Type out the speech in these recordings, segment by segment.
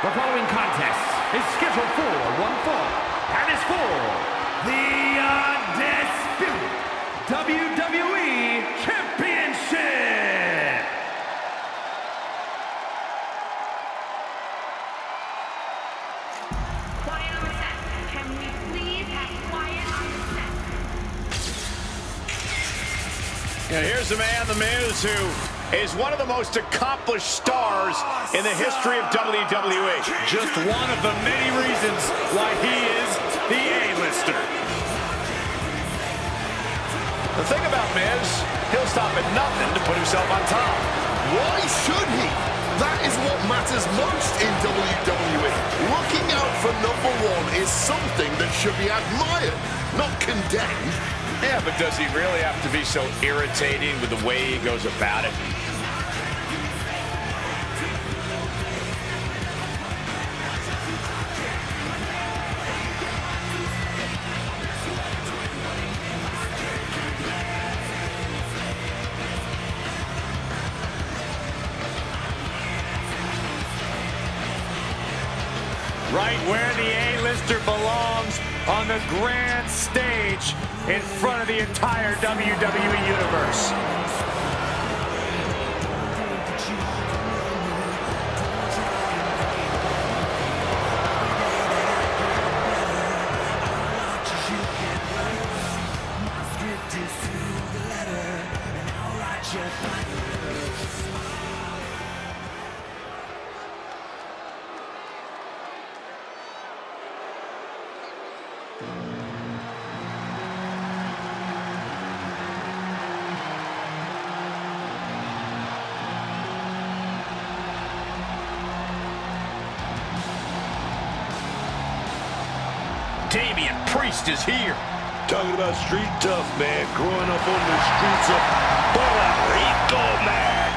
The following contest is scheduled for one fall and is for the Undisputed WWE Championship. Quiet on the set. Can we please have quiet on the set? And here's the man, The Miz, who is one of the most accomplished stars in the history of WWE. Just one of the many reasons why he is the A-lister. The thing about Miz, he'll stop at nothing to put himself on top. Why should he? That is what matters most in WWE. Looking out for number one is something that should be admired, not condemned. Yeah, but does he really have to be so irritating with the way he goes about it? Right where the A-lister belongs, on the grand stage in front of the entire WWE Universe. Damian Priest is here. Talking about street tough, man. Growing up on the streets of Puerto Rico, man.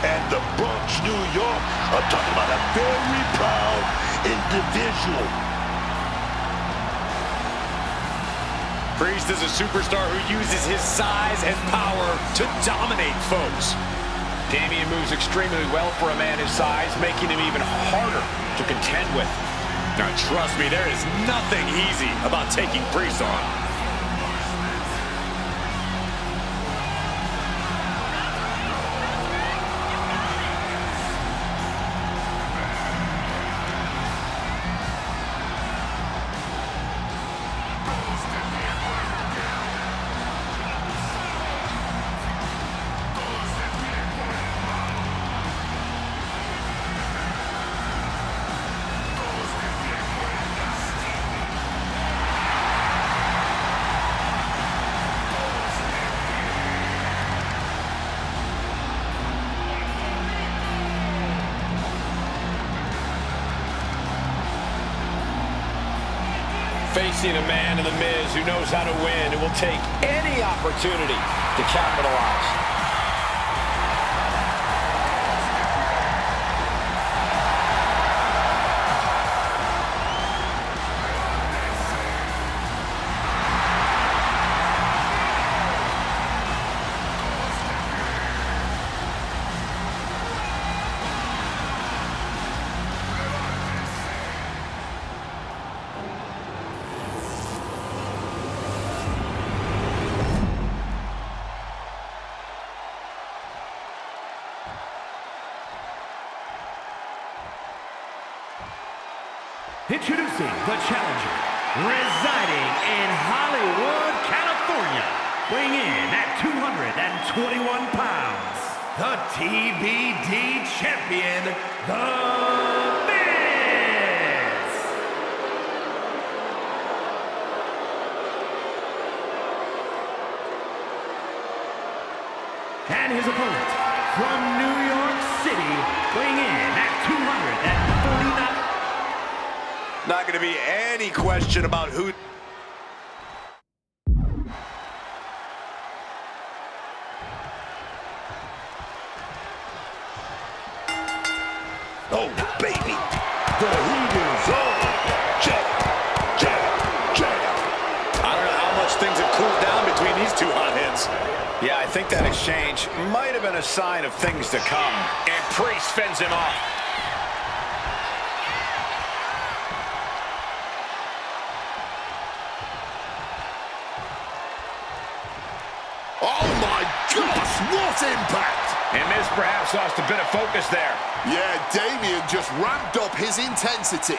And the Bronx, New York. I'm talking about a very proud individual. Priest is a superstar who uses his size and power to dominate folks. Damian moves extremely well for a man his size, making him even harder to contend with. Now, trust me, there is nothing easy about taking Priest on. Facing a man in The Miz who knows how to win and will take any opportunity to capitalize. Introducing the challenger, residing in Hollywood, California, weighing in at 221 pounds, the TBD champion, The Miz! And his opponent, from New York City, weighing in at 249. Not going to be any question about who... Oh, baby. The heat is on. Jab, jab, jab. I don't know how much things have cooled down between these two hotheads. Yeah, I think that exchange might have been a sign of things to come. And Priest fends him off. impact. And Miz perhaps lost a bit of focus there. Yeah, Damian just ramped up his intensity.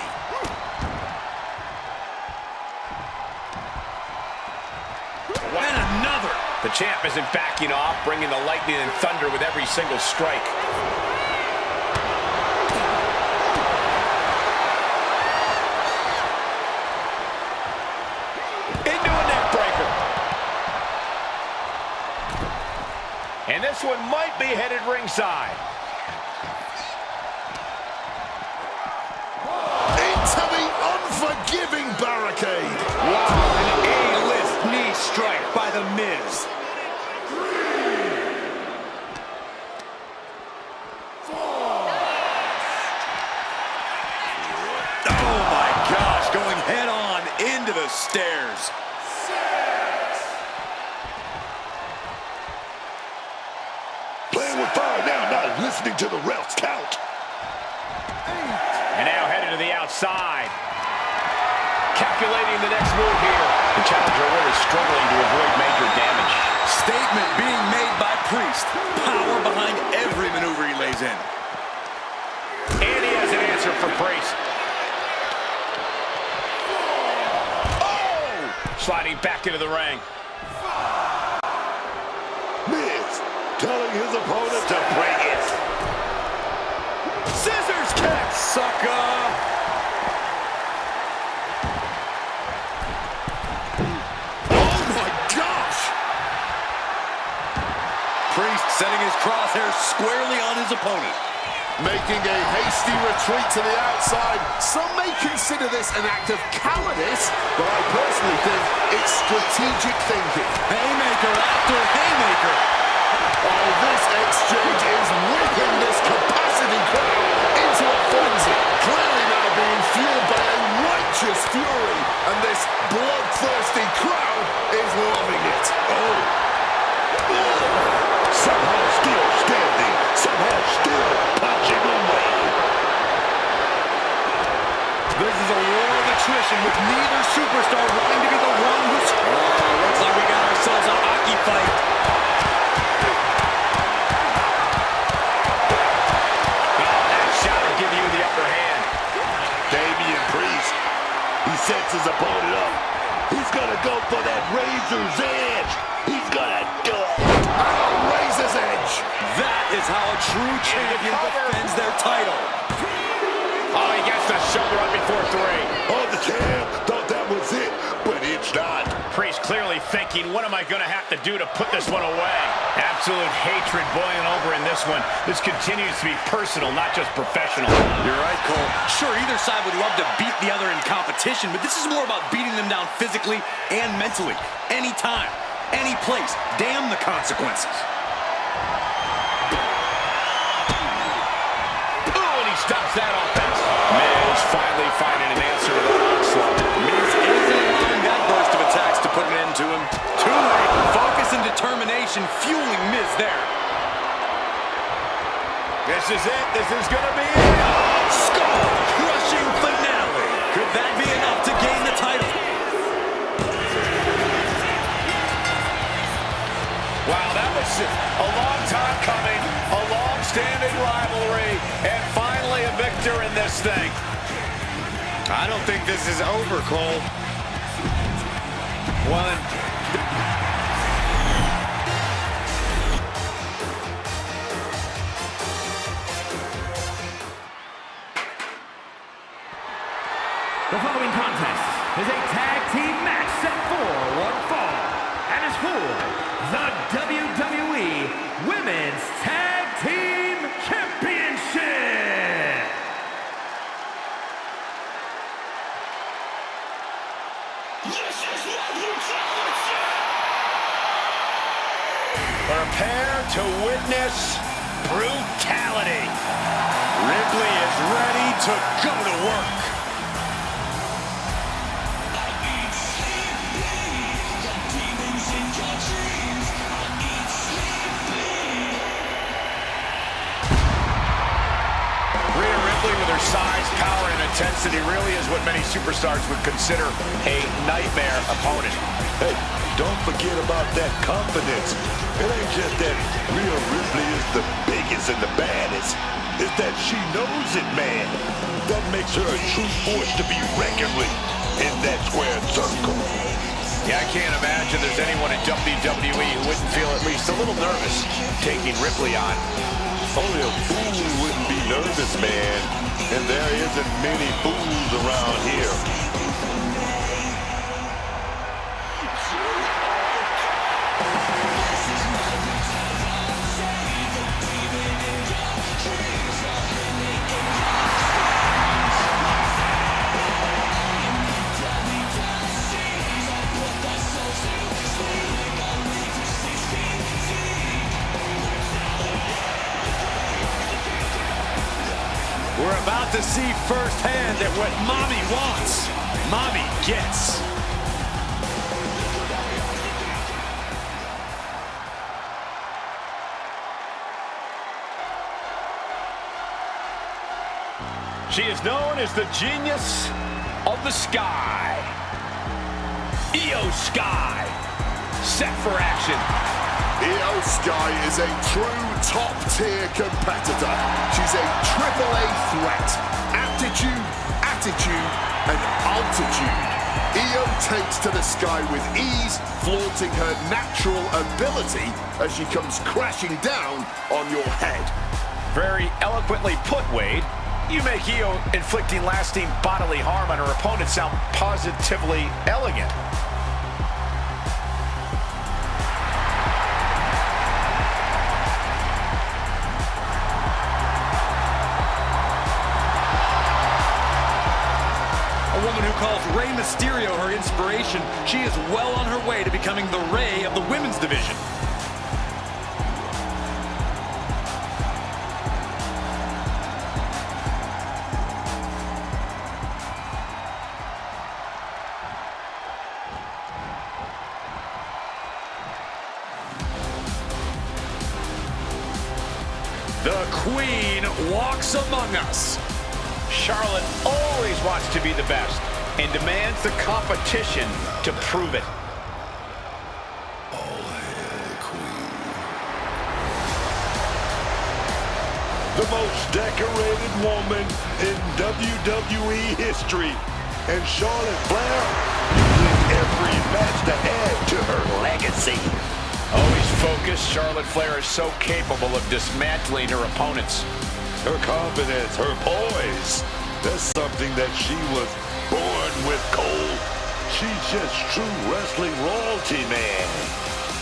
And another. The champ isn't backing off, bringing the lightning and thunder with every single strike. Into a neck breaker. And this one might be headed ringside. Into the unforgiving barricade. Wow, an A-list knee strike by The Miz. Oh my gosh, going head on into the stairs. Playing with fire now, not listening to the ref's count. And now headed to the outside. Calculating the next move here. The challenger really struggling to avoid major damage. Statement being made by Priest. Power behind every maneuver he lays in. And he has an answer for Priest. Oh! Sliding back into the ring. Miz telling his opponent to bring it. Scissors kick, sucker. Oh my gosh! Priest setting his crosshairs squarely on his opponent. Making a hasty retreat to the outside. Some may consider this an act of cowardice, but I personally think it's strategic thinking. Haymaker after haymaker. Oh, this exchange is whipping this capacity crowd into a frenzy. Clearly now being fueled by a righteous fury, and this bloodthirsty crowd is loving it. Oh. Somehow still standing, somehow still punching away. This is a war of attrition with neither superstar wanting to be the one who's... Oh, looks like we got ourselves a hockey fight. That shot will give you the upper hand. Damian Priest, he sets his opponent up. He's gonna go for that razor's edge. He's gonna do it. Oh, razor's edge. That is how a true champion defends their title. Oh, he gets the shoulder up before three. Oh, the champ thought that was it, but it's not. Priest clearly thinking, what am I going to have to do to put this one away? Absolute hatred boiling over in this one. This continues to be personal, not just professional. You're right, Cole. Sure, either side would love to beat the other in competition, but this is more about beating them down physically and mentally. Anytime, any place. Damn the consequences. Ooh, and he stops that offense. Miz finally finding an answer to the onslaught. Miz isn't allowing that burst of attacks to put an end to him. Too late. Focus and determination fueling Miz there. This is it. This is going to be it. Skull-crushing finale. Could that be enough to gain the title? Wow, that was a long time coming, a long-standing rivalry, and finally a victor in this thing. I don't think this is over, Cole. One. The following contest is a tag team match set for one fall and is for the WWE Women's Tag Team Championship. Prepare to witness brutality. Ripley is ready to go to work. Rhea Ripley with With her size, power, and intensity, really is what many superstars would consider a nightmare opponent. Hey, don't forget about that confidence. It ain't just that Rhea Ripley is the biggest and the baddest. It's that she knows it, man. That makes her a true force to be reckoned with in that squared circle. Yeah, I can't imagine there's anyone in WWE who wouldn't feel at least a little nervous taking Ripley on. Only a fool wouldn't be nervous, man. And there isn't many fools around here. We're about to see firsthand that what Mommy wants, Mommy gets. She is known as the Genius of the Sky. Io Sky, set for action. Io Sky is a true top-tier competitor. She's a AAA threat. Aptitude, attitude, and altitude. Io takes to the sky with ease, flaunting her natural ability as she comes crashing down on your head. Very eloquently put, Wade. You make Io inflicting lasting bodily harm on her opponent sound positively elegant. A woman who calls Rey Mysterio her inspiration, she is well on her way to becoming the Rey of the women's division. The Queen walks among us. Charlotte always wants to be the best and demands the competition to prove it. All hail the Queen. The most decorated woman in WWE history. And Charlotte Flair using every match to add to her legacy. Always focused, Charlotte Flair is so capable of dismantling her opponents. Her confidence, her poise, that's something that she was born with, Cole. She's just true wrestling royalty, man.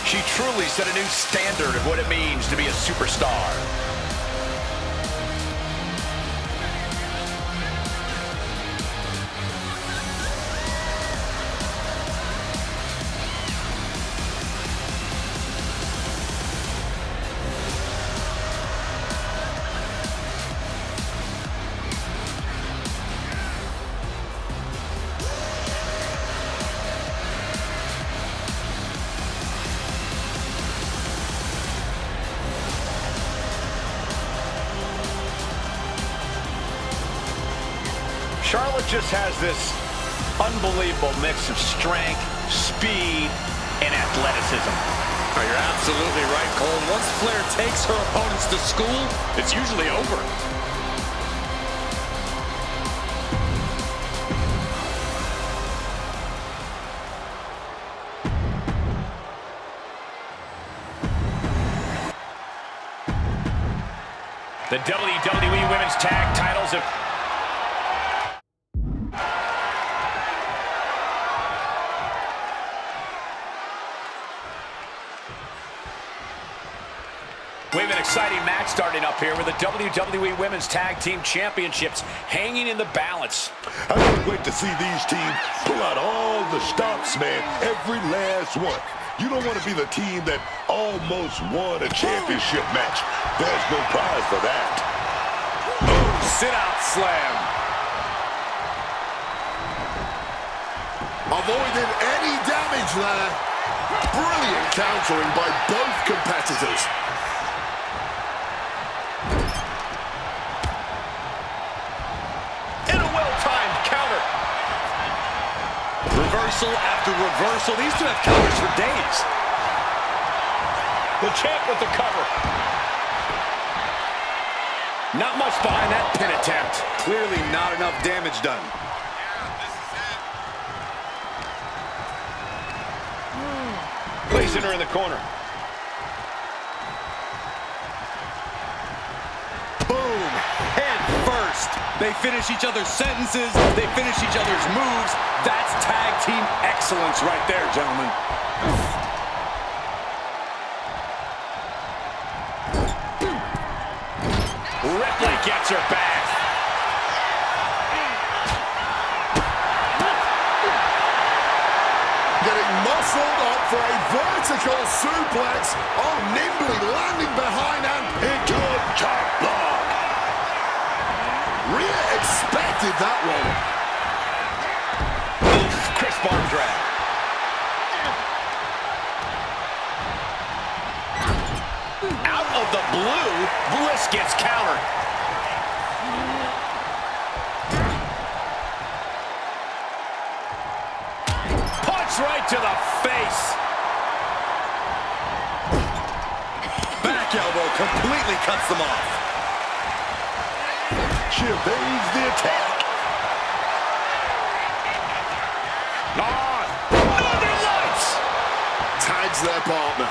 She truly set a new standard of what it means to be a superstar. Charlotte just has this unbelievable mix of strength, speed, and athleticism. Oh, you're absolutely right, Cole. Once Flair takes her opponents to school, it's usually over. The WWE Women's Tag Titles have... We have an exciting match starting up here with the WWE Women's Tag Team Championships hanging in the balance. I can't wait to see these teams pull out all the stops, man. Every last one. You don't want to be the team that almost won a championship match. There's no prize for that. Oh, sit-out slam. Avoiding any damage there. Brilliant countering by both competitors. Reversal after reversal. These two have counters for days. The champ with the cover. Not much behind that pin attempt. Clearly not enough damage done. Placing her in the corner. Boom! Head first. They finish each other's sentences. They finish each other's moves. That's tag team excellence right there, gentlemen. Ripley gets her back. Getting muscled up for a vertical suplex. Oh, nimbly landing behind and Into a top block. Rhea expected that one. Oof, crisp arm drag. Out of the blue, Bliss gets countered. Punch right to the face. Back elbow completely cuts them off. She evades the attack. Northern Lights. Tags their partner.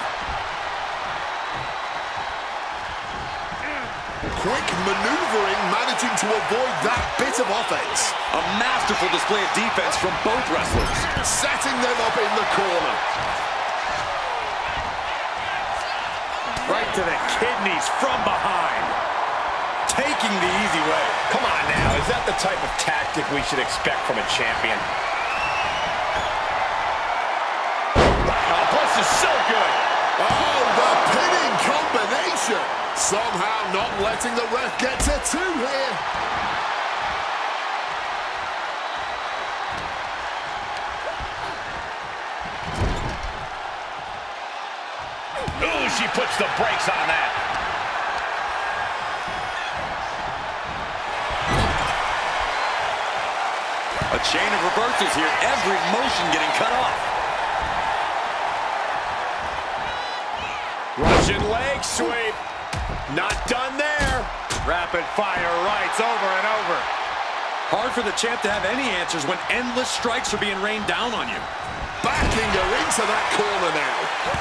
Quick maneuvering, managing to avoid that bit of offense. A masterful display of defense from both wrestlers. Setting them up in the corner. Right to the kidneys from behind. Taking the easy way. Come on now, is that the type of tactic we should expect from a champion? Oh, Bliss is so good. Oh, the pinning combination. Somehow not letting the ref get to two here. Ooh, she puts the brakes on that. A chain of reversals here. Every motion getting cut off. Russian leg sweep. Not done there. Rapid fire rights over and over. Hard for the champ to have any answers when endless strikes are being rained down on you. Backing her into that corner now.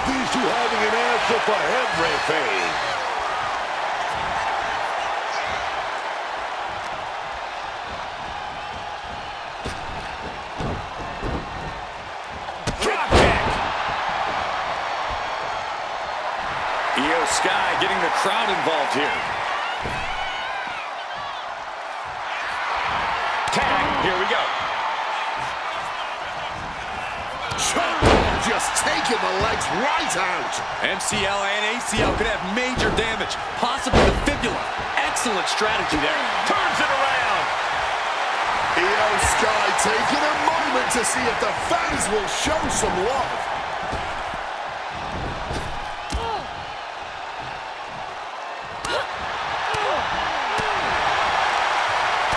These two having an answer for everything. Drop kick. Io Sky getting the crowd involved here. Tag, here we go. Chokehold just taking the legs right out. MCL and ACL could have major damage, possibly the fibula. Excellent strategy there. Turns it around. Io Sky taking a moment to see if the fans will show some love.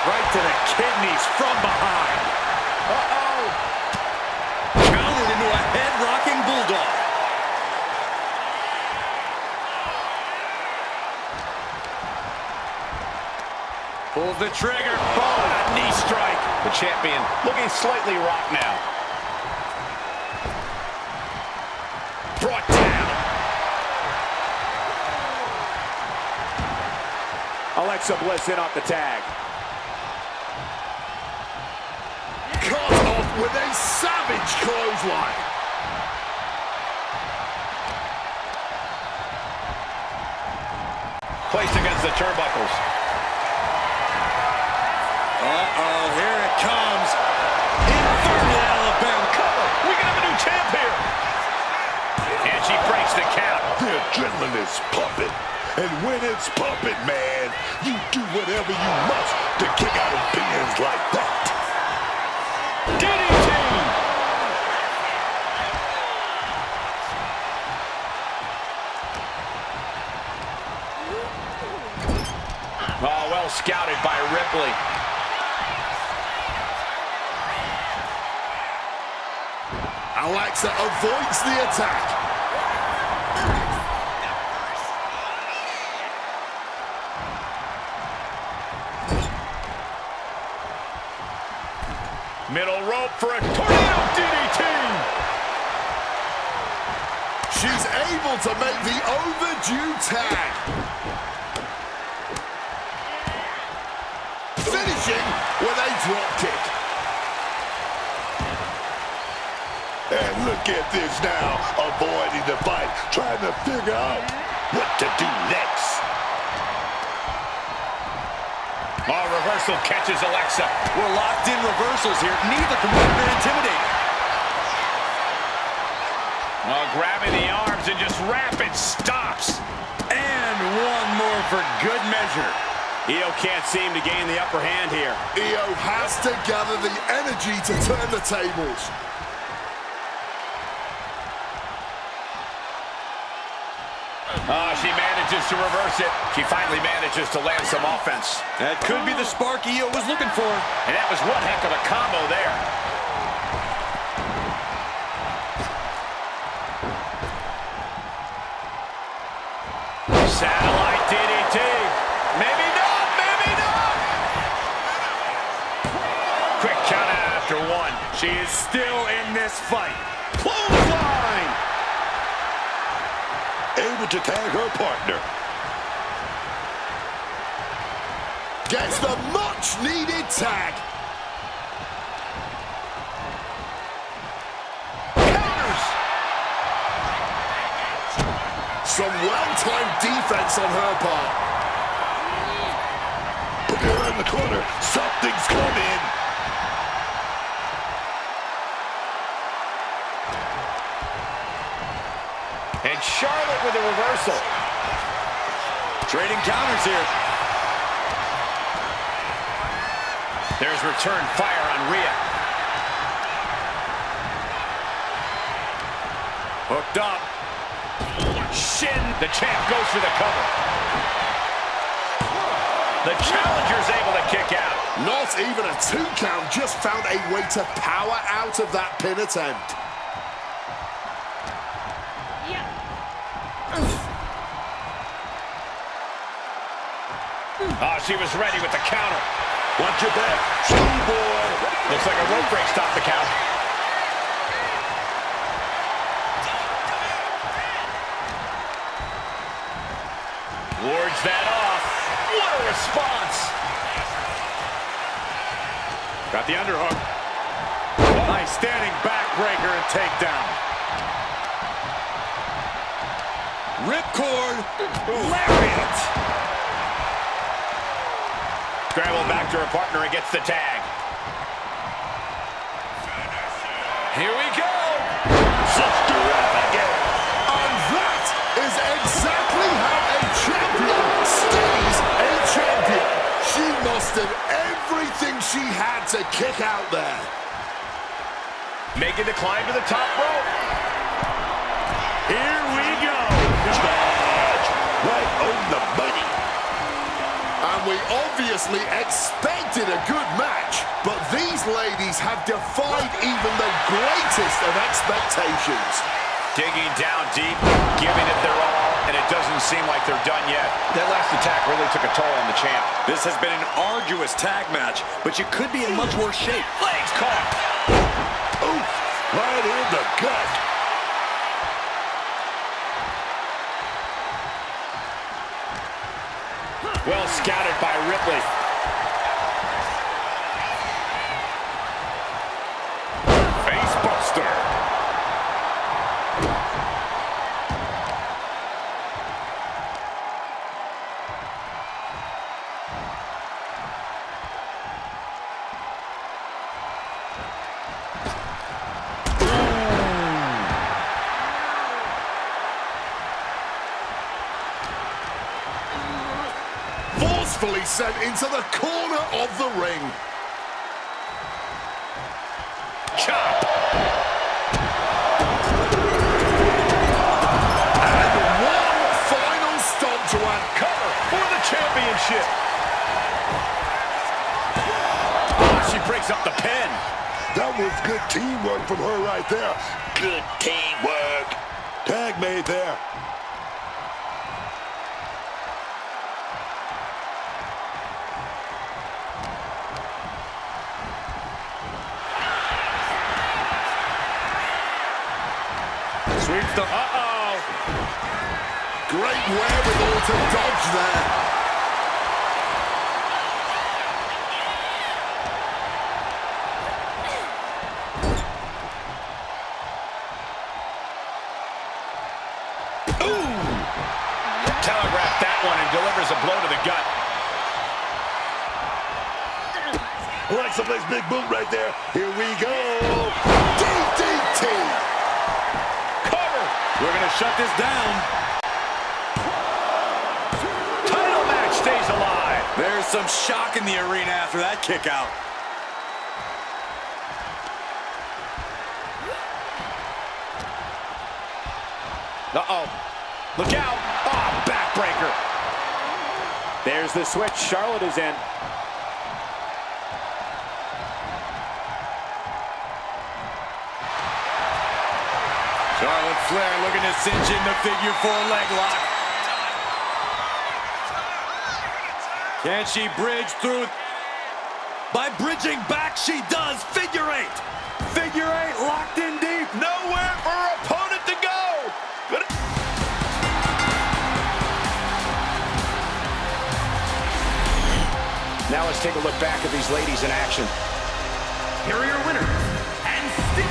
Right to the kidneys from behind. Uh-oh. Countered into a head-rocking bulldog. Pulls the trigger. Boom. A knee strike. The champion looking slightly rocked now. Brought down. Alexa Bliss in off the tag. Cut off with a savage clothesline. Placed against the turnbuckles. Uh-oh, here it comes. Inferno Alabama. Cover. We can have a new champ here. And she breaks the count. The adrenaline is pumping. And when it's pumping, man, you do whatever you must to kick out opinions like that. DDT. Oh, well scouted by Ripley. Alexa avoids the attack. Middle rope for a tornado DDT. She's able to make the overdue tag. Finishing with a drop kick. And look at this now, avoiding the fight, trying to figure out what to do next. Oh, reversal catches Alexa. We're locked in reversals here. Neither competitor intimidating. Oh, grabbing the arms and just rapid stops. And one more for good measure. Io can't seem to gain the upper hand here. Io has to gather the energy to turn the tables. Oh, she manages to reverse it. She finally manages to land some offense. That could be the spark Io was looking for. And that was one heck of a combo there. Satellite DDT. Maybe not, maybe not. Quick count out after one. She is still in this fight. Clothesline! Able to tag her partner. Gets the much-needed tag. Counters. Some well-timed defense on her part. Put her in the corner. Something's coming. And Charlotte with a reversal. Trading counters here. There's return fire on Rhea. Hooked up. Shin. The champ goes for the cover. The challenger's able to kick out. Not even a 2 count, just found a way to power out of that pin attempt. Oh, she was ready with the counter. Watch your back, schoolboy. Looks like a rope break stopped the count. Wards that off. What a response. Got the underhook. Nice standing backbreaker and takedown. Ripcord. Lariat. Scramble back to her partner and gets the tag. Here we go. Sister Abigail. And that is exactly how a champion stays a champion. She mustered everything she had to kick out there. Making the climb to the top rope. Here we go. Smash. Right on the money. And we obviously expected a good match, but these ladies have defied even the greatest of expectations. Digging down deep, giving it their all, and it doesn't seem like they're done yet. That last attack really took a toll on the champ. This has been an arduous tag match, but you could be in much worse shape. Legs caught. Oof. Right in the gut. Well scouted by Ripley. Face buster. Forcefully sent into the corner of the ring. Chop. And one final stop to Cover for the championship. Oh, she breaks up the pin. That was good teamwork from her right there. Good teamwork. Tag made there. Sweeps the... Uh-oh. Great wherewithal to dodge there. Telegraphed that one and delivers a blow to the gut. Alexa plays big boot right there. Here we go. DDT. Cover. We're going to shut this down. Title match stays alive. There's some shock in the arena after that kick out. Uh-oh. Look out. Oh, backbreaker. There's the switch. Charlotte is in. Charlotte Flair looking to cinch in the figure 4 leg lock. Can she bridge through? By bridging back, she does. Figure 8. Figure 8 locked in deep. Nowhere for her opponent to go. Now let's take a look back at these ladies in action. Here are your winners, and still...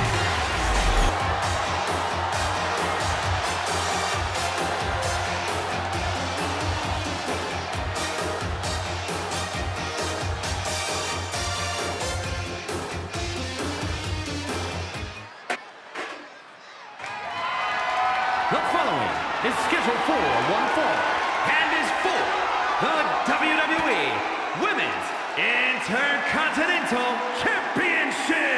The following is scheduled for one fall and is for the WWE Women's Intercontinental Championship.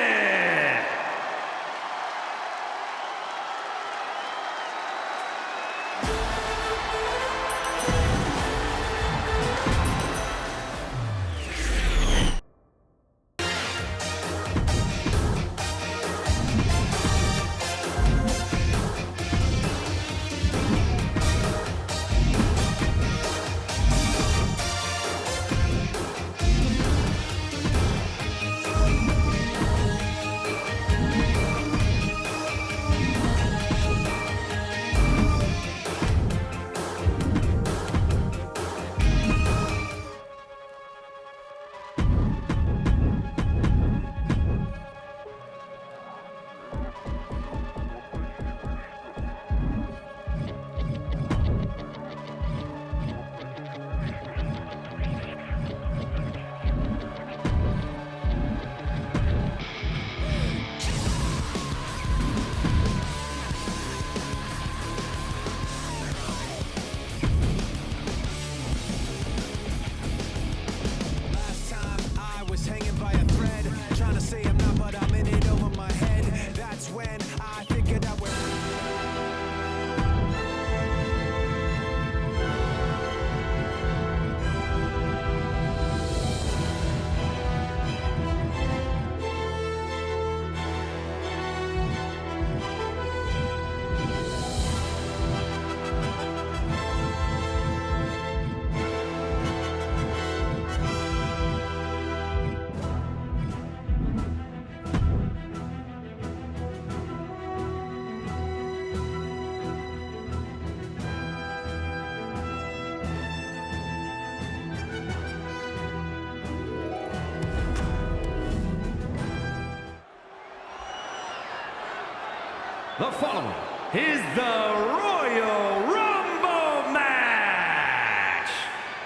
The following is the Royal Rumble match.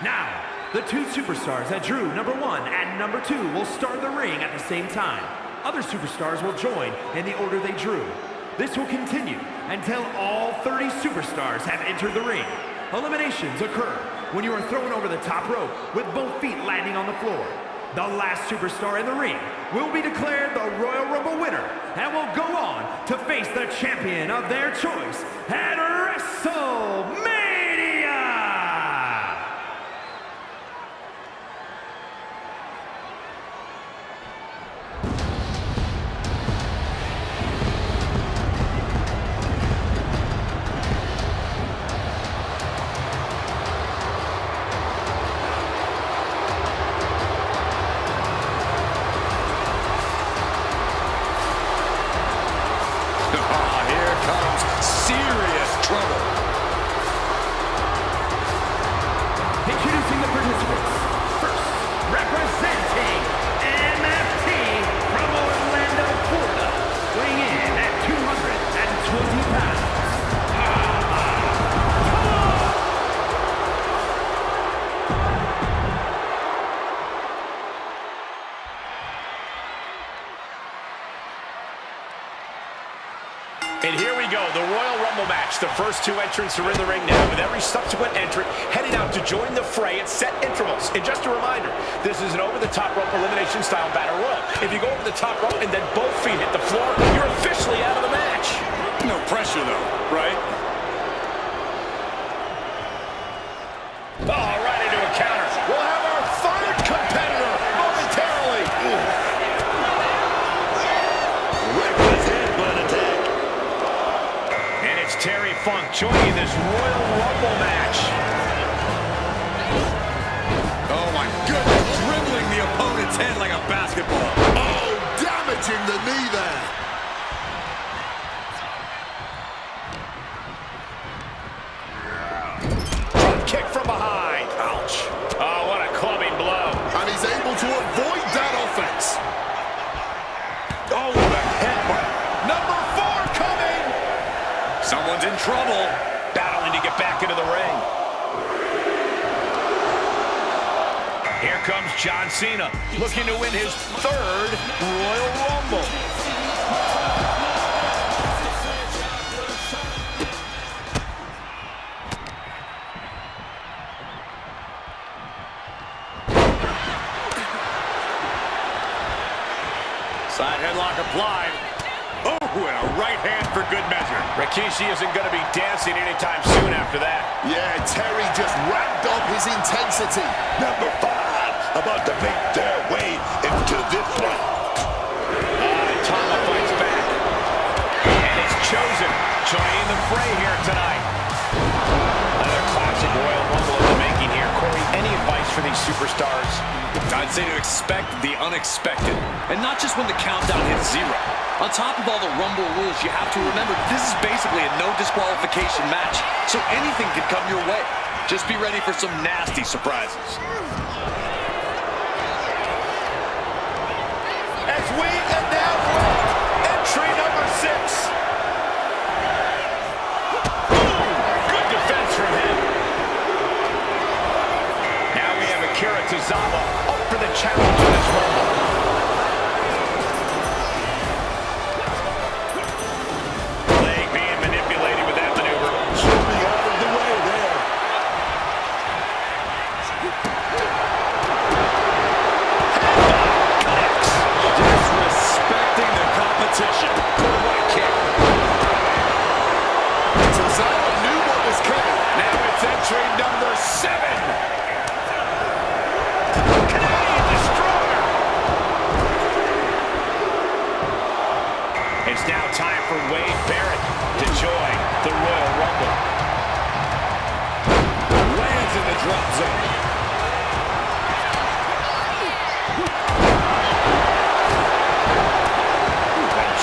Now, the two superstars that drew number 1 and number 2 will start the ring at the same time. Other superstars will join in the order they drew. This will continue until all 30 superstars have entered the ring. Eliminations occur when you are thrown over the top rope with both feet landing on the floor. The last superstar in the ring will be declared the Royal Rumble winner and will go on to face the champion of their choice at WrestleMania! serious trouble. Introducing the participants. First, representing MFT from Orlando, Florida, weighing in at 220 pounds. And here we go, the Royal Rumble match. The first two entrants are in the ring now, with every subsequent entrant heading out to join the fray at set intervals. And just a reminder, this is an over-the-top rope elimination style battle royal. If you go over the top rope and then both feet hit the floor, you're officially out of the match. No pressure, though, right? Oh, right into a counter. We'll have our third competitor momentarily. Reckless headbutt attack. And it's Terry Funk joining this Royal Rumble match. Oh, my goodness. Dribbling the opponent's head like a basketball. Oh, damaging the knee there. Front kick from behind. Ouch. Oh, what a clubbing blow. And he's able to avoid that offense. Oh, the headbutt. Number 4 coming. Someone's in trouble. Battling to get back into the ring. Here comes John Cena, looking to win his 3rd Royal Rumble. Side headlock applied. Oh, and a right hand for good measure. Rikishi isn't going to be dancing anytime soon after that. Yeah, Terry just ramped up his intensity. Number 5 about to make their way into this one. Tama fights back. And it's Chosen joining the fray here tonight. Another classic Royal Rumble in the making here. Corey, any advice for these superstars? I'd say to expect the unexpected. And not just when the countdown hits 0. On top of all the Rumble rules, you have to remember this is basically a no disqualification match. So anything can come your way. Just be ready for some nasty surprises. As we announce entry number 6. Good defense from him. Now we have Akira Tozawa up for the challenge in this Rumble. Leg being manipulated with that maneuver. Slipping out of the way there. Disrespecting the competition. What a kick. Tozawa knew what was coming. Now it's entry number 7. Canadian Destroyer. It's now time for Wade Barrett to join the Royal Rumble. Lands in the drop zone.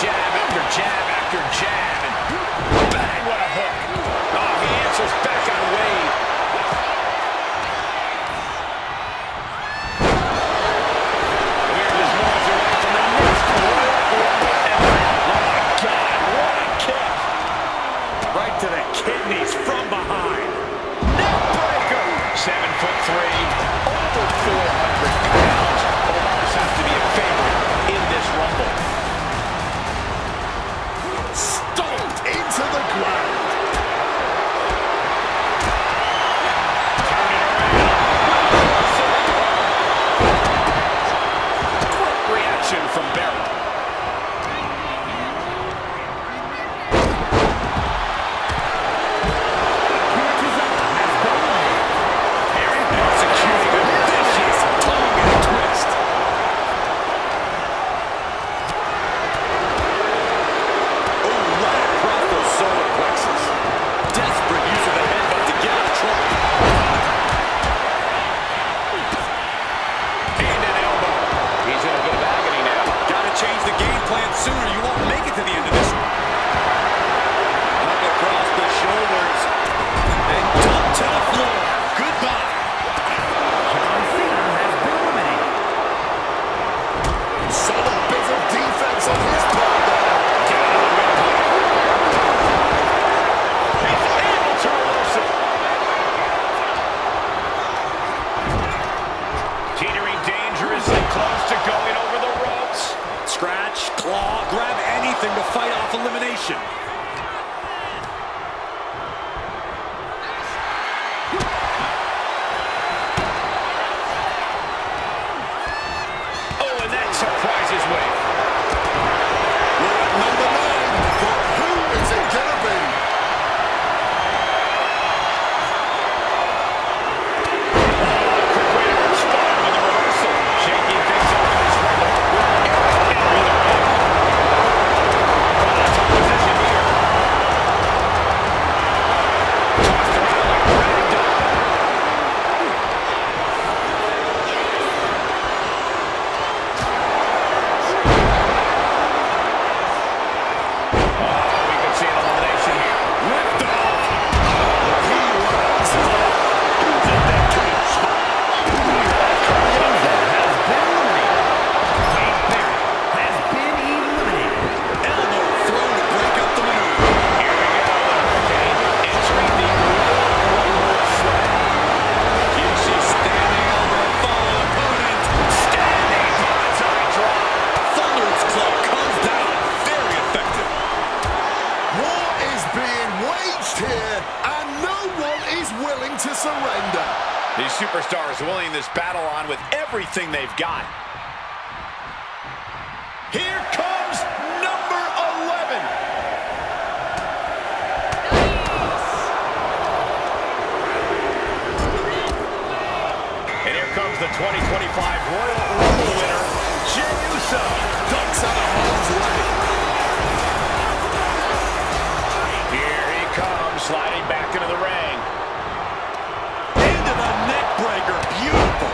Jab after jab after jab, and bang, what a hook. Oh, he answers back on Wade. We're just moments away from the next Royal Rumble ever. Oh, my God, what a kick. Right to the kidneys from behind. Neckbreaker. 7'3", over 400 pounds. Omos has to be a favorite in this Rumble. Stomped into the ground. Quick reaction from Barrett. Executing a vicious everything to fight off elimination. Oh, and that surprises way. We're at number 9, but who is it gonna be? Quick way to respond with a reversal. Shaking things up in this ring. Entering the ring. That's a position here. Tossed around like a rag doll. We can see an elimination here. Lift off. Has been eliminated. Elbow thrown to break up the maneuver. Here we go. Hurricane entering the Royal Slam. Rikishi standing elbow falling opponent. Standing bonsai drop. Thunderous club comes down. Very effective. War is being waged here, and no one is willing to surrender. These superstars willing this battle on with everything they've got. Here comes number 11. And here comes the 2025 Royal Rumble winner, Jey Uso. Ducks out of harm's way. Here he comes, sliding back into the ring. Into the neck breaker. Beautiful.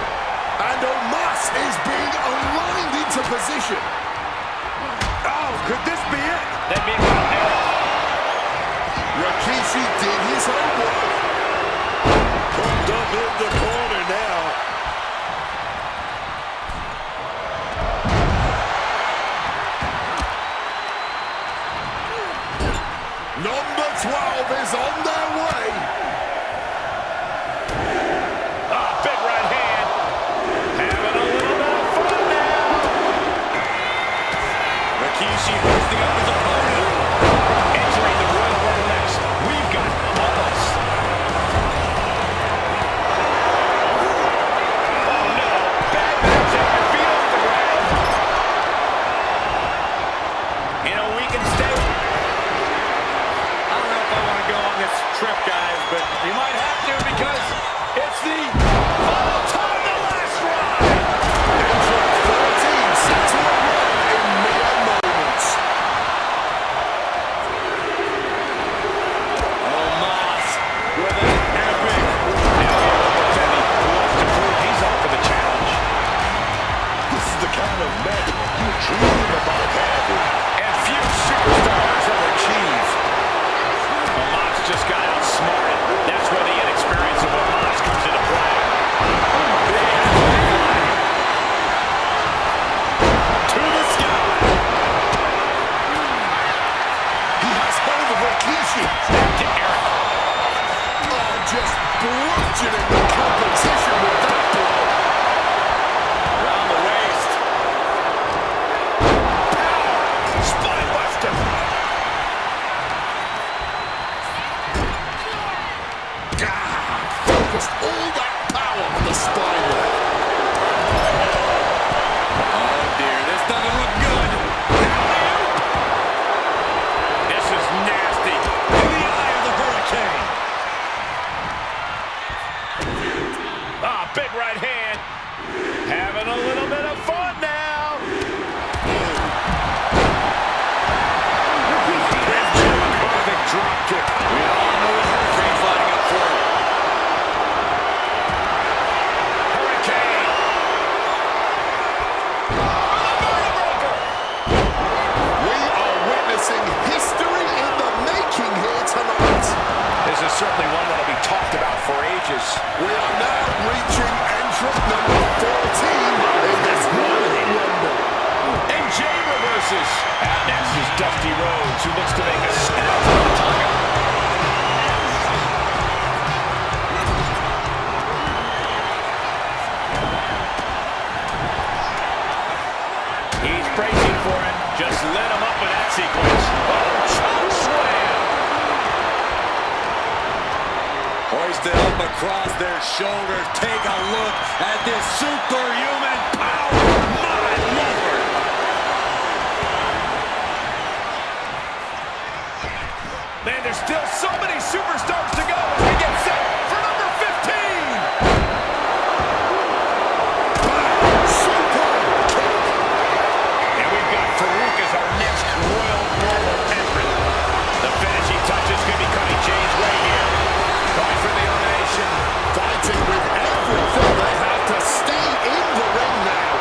And Omos is being aligned into position. Oh, could this be it? That being right there. Rikishi did his homework. Pumped up in the corner now. Number 12 is on their way. Big right hand. Having a little bit of fun now. Rikishi hoisting up his opponent. Entering the Royal Rumble next, we've got Omos. Oh no, bad match, take your feet off the ground. In a weakened state. I don't know if I want to go on this trip, guys, but you might have to because it's the All-time the last ride. Entrant 14 set to arrive in mere moments. Omos with an epic. Now here comes Eddie, who wants to prove he's up for the challenge. This is the kind of match you dream about having. And few superstars will achieve. Omos just got outsmarted. That's where the inexperience of Omos comes into play. To the sky. He has hold of Rikishi. Back to Eric. Oh, just bludgeoning the competition with that blow. Around the waist. Spine buster. Focused all that power on the spine there. Oh dear, this doesn't look good. This is nasty. In the eye of the hurricane. Big right hand. Having a little bit of fun now. Perfect drop kick. We all know what Hurricane's lining up for. Hurricane. We are witnessing history in the making here tonight. This is certainly one that'll be talked about for ages. We are now reaching entrant number 14 in this Royal Rumble. And Jey reverses. And next is Dusty Rhodes, who looks to make a snap on the target. He's bracing for it. Just lit him up with that sequence. Oh, choke slam! Hoisted up across their shoulders. Take a look at this superhuman power. My Lord! Man, there's still so many superstars to go as we get set for number 15. And we've got Farouk as our next Royal Rumble entrant. The finishing touches could be coming James' way here. Going for the elimination. Fighting with everything they have to stay in the ring now.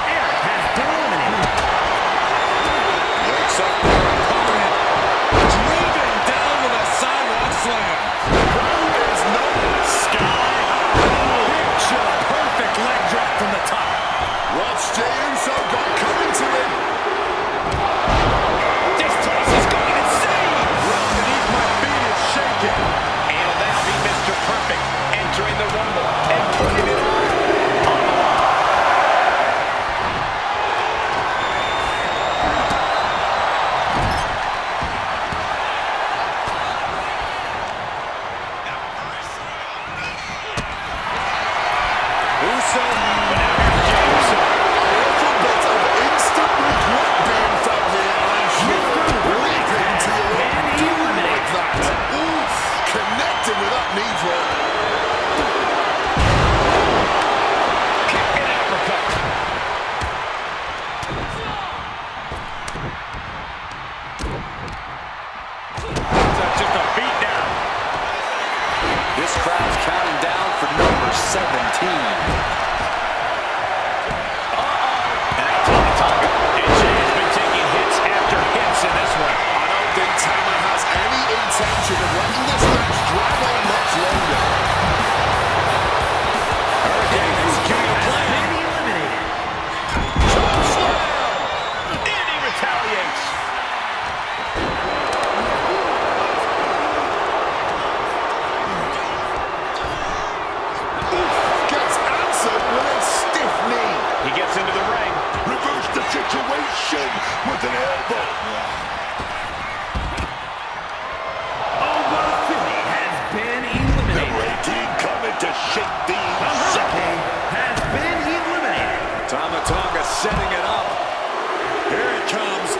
Eric has been eliminated. Wakes up their opponent. Driven down with a sidewalk slam. Crowd is not sky high. Picture perfect leg drop from the top. What's Jey Uso got coming to him? This place is going insane. Ground beneath my feet is shaking. And it'll now be Mr. Perfect entering the Rumble and putting it on. Uso. But now here's Jey Uso. A little bit of instant regret being felt here, I'm sure. Leaping to your own doom like that. Oof, connecting with that knee drop. Kick and uppercut. That's just a beat down. This crowd's counting down for number 17. And Jey has been taking hits after hits in this one. I don't think Tama has any intention of letting this match drag on much longer. Hurricane executing a plan. Been eliminated. And he retaliates. Gets answered with a stiff knee. He gets into the ring. Reverse the situation with an elbow. Oba Fili has been Number eliminated. 18 coming to shake things The up. Hurricane has been eliminated. Tama Tonga setting it up. Here it comes.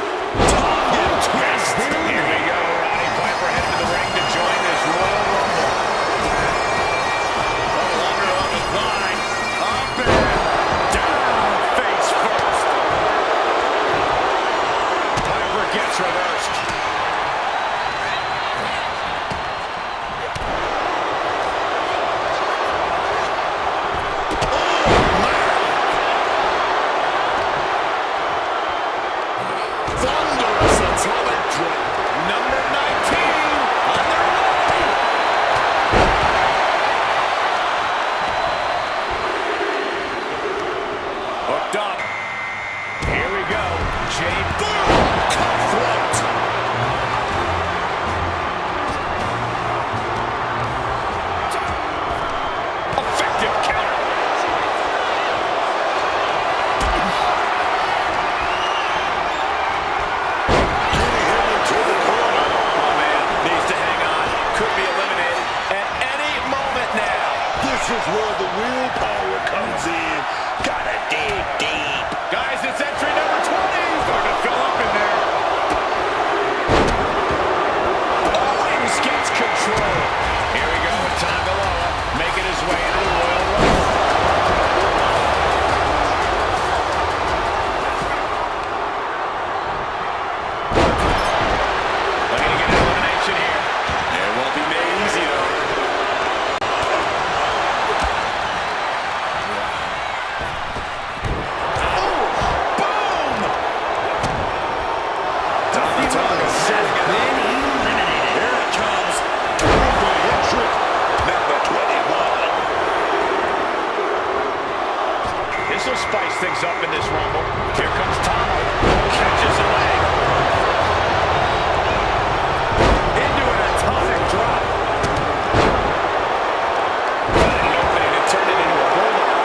Tongan twist. Here we go. Roddy Piper headed to the ring to join this Royal Rumble. No longer on the line. Up and down. Face first. Piper gets reversed. Thunderous atomic drop. Number 19 on their way. Hooked up. Here we go. Jey Cutthroat. effective counter. Getting him into the corner. Oh man, needs to hang on. Could be eliminated at any moment now. This is where the real power comes in. Gotta dig deep. Guys, it's entry number 20. Starting to fill up in there. Owens gets control. Here we go with Tanga Loa making his way into the Royal Rumble. Looking to get an elimination here. It won't be made easy though. Boom! Tama Tonga setting it Been up. eliminated. Here it comes. Number entrant, number 21. This will spice things up in this Rumble. Here comes Tama. Catches a leg. Into an atomic drop. Found an opening and turned it into a bulldog.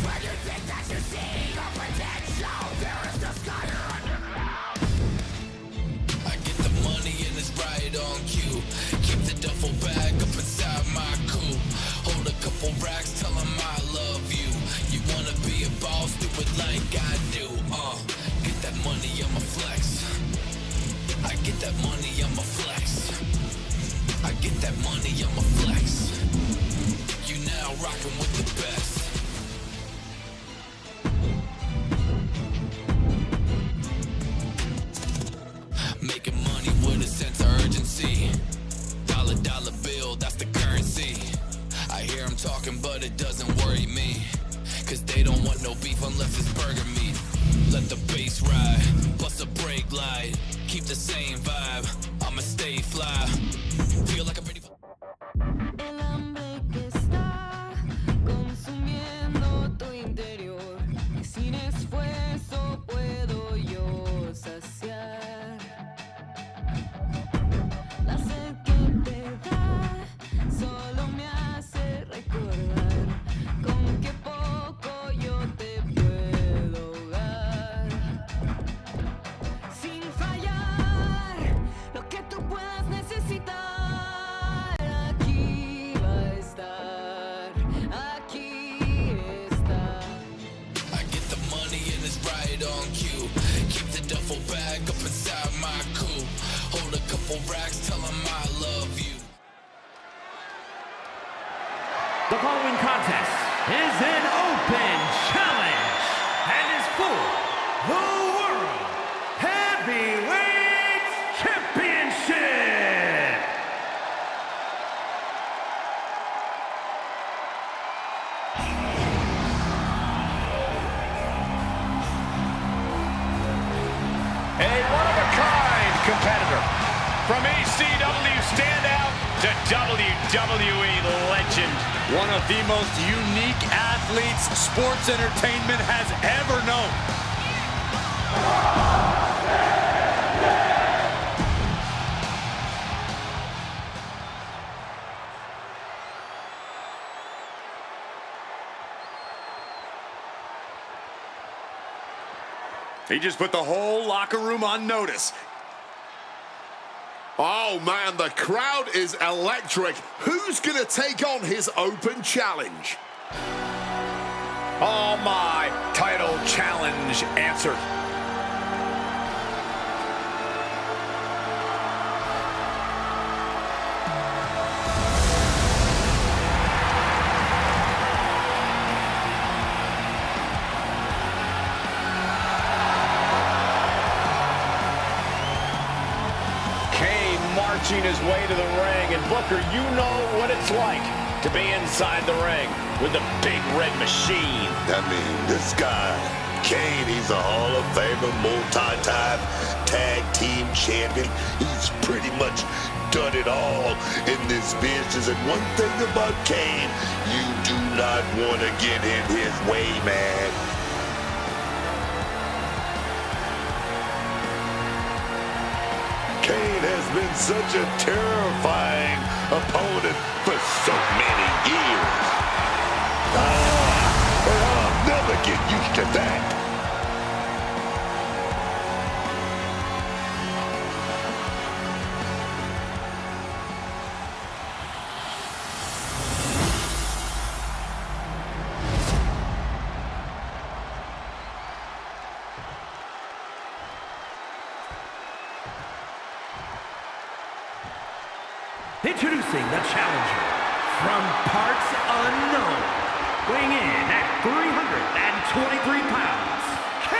I get the money and it's right on cue. Keep the duffel bag up inside my coupe. Hold a couple racks, tell 'em I love you. You wanna be a boss, do it like I do. Get that money, I'ma flex. I get that money, I'ma flex. I get that money, I'ma flex. You now rockin' with the best. Making money with a sense of urgency. Dollar bill, that's the currency. I hear them talking, but it doesn't worry me. Cause they don't want no beef unless it's burger meat. Let the bass ride, bust a brake light. Keep the same vibe, I'ma stay fly. Feel like I'm ready for... El hambre que está consumiendo tu interior, que sin esfuerzo puedo yo saciar. La sed que te da solo me hace recordar con qué poco yo te puedo dar. Sin fallar, lo que tú puedas necesitar. Aquí va a estar, aquí está. I get the money and it's right on cue. Keep the duffel bag up inside my coupe. Hold a couple racks, tell 'em I love you. The following contest is an open challenge and is for the World Heavyweight Championship. A one-of-a-kind competitor. From ECW standout to WWE legend. One of the most unique athletes sports entertainment has ever known. He just put the whole locker room on notice. Oh man, the crowd is electric. Who's gonna take on his open challenge? Oh my, title challenge answered. Marching his way to the ring, and Booker, you know what it's like to be inside the ring with the big red machine. I mean, this guy, Kane, he's a Hall of Famer, multi-time tag team champion. He's pretty much done it all in this business. And one thing about Kane, you do not want to get in his way, man. Kane has been such a terrifying opponent for so many years. I'll never get used to that. Introducing the challenger from parts unknown, weighing in at 323 pounds, Kane!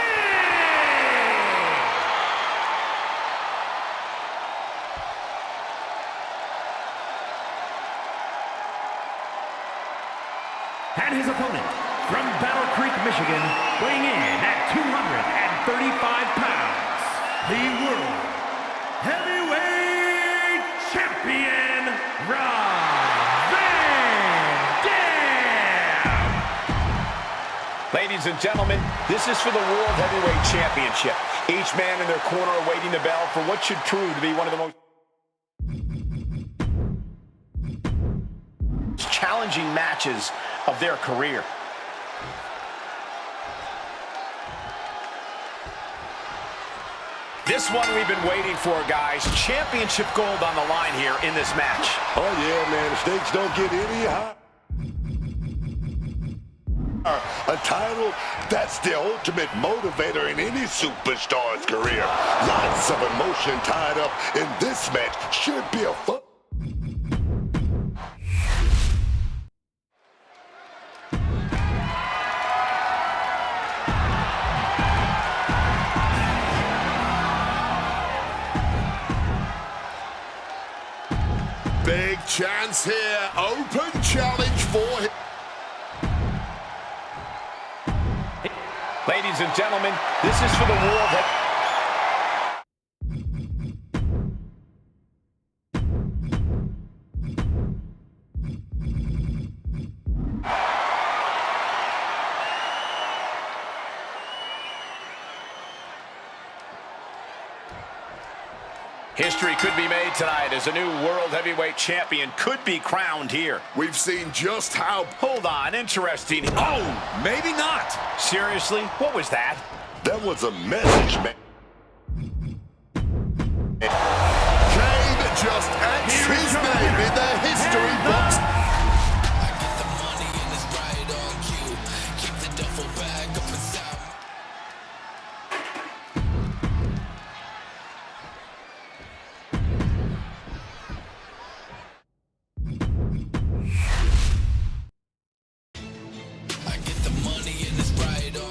And his opponent from Battle Creek, Michigan, weighing in at 235 pounds, the World Heavyweight Champion, Rob Van Dam! Ladies and gentlemen, this is for the World Heavyweight Championship. Each man in their corner awaiting the bell for what should prove to be one of the most challenging matches of their career. This one we've been waiting for, guys. Championship gold on the line here in this match. Oh, yeah, man. The stakes don't get any higher. A title, that's the ultimate motivator in any superstar's career. Lots of emotion tied up in this match. Should be a fun. Big chance here. Open challenge for him. Ladies and gentlemen, this is for the world. History could be made tonight as a new World Heavyweight Champion could be crowned here. We've seen just how... Hold on, interesting. Oh, maybe not. Seriously, what was that? That was a message, man. Kane just etched his name in the history books. I get the money and it's right on cue. Keep the duffel bag up inside. I get the money and it's right on.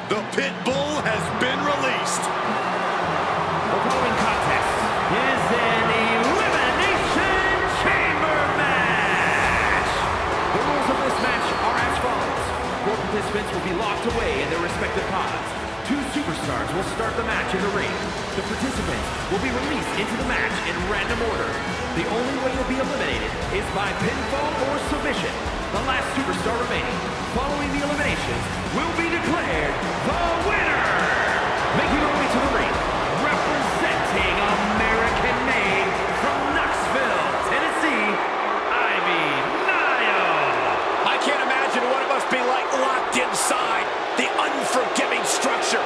The pit bull has been released. The following contest is an Elimination Chamber match. The rules of this match are as follows. 4 participants will be locked away in their respective pods. 2 superstars will start the match in the ring. The participants will be released into the match in random order. The only way you'll be eliminated is by pinfall or submission. The last superstar remaining, following the eliminations, will be declared the winner! Making her way to the ring, representing American-made from Knoxville, Tennessee, Ivy Nile! I can't imagine what it must be like locked inside the unforgiving structure.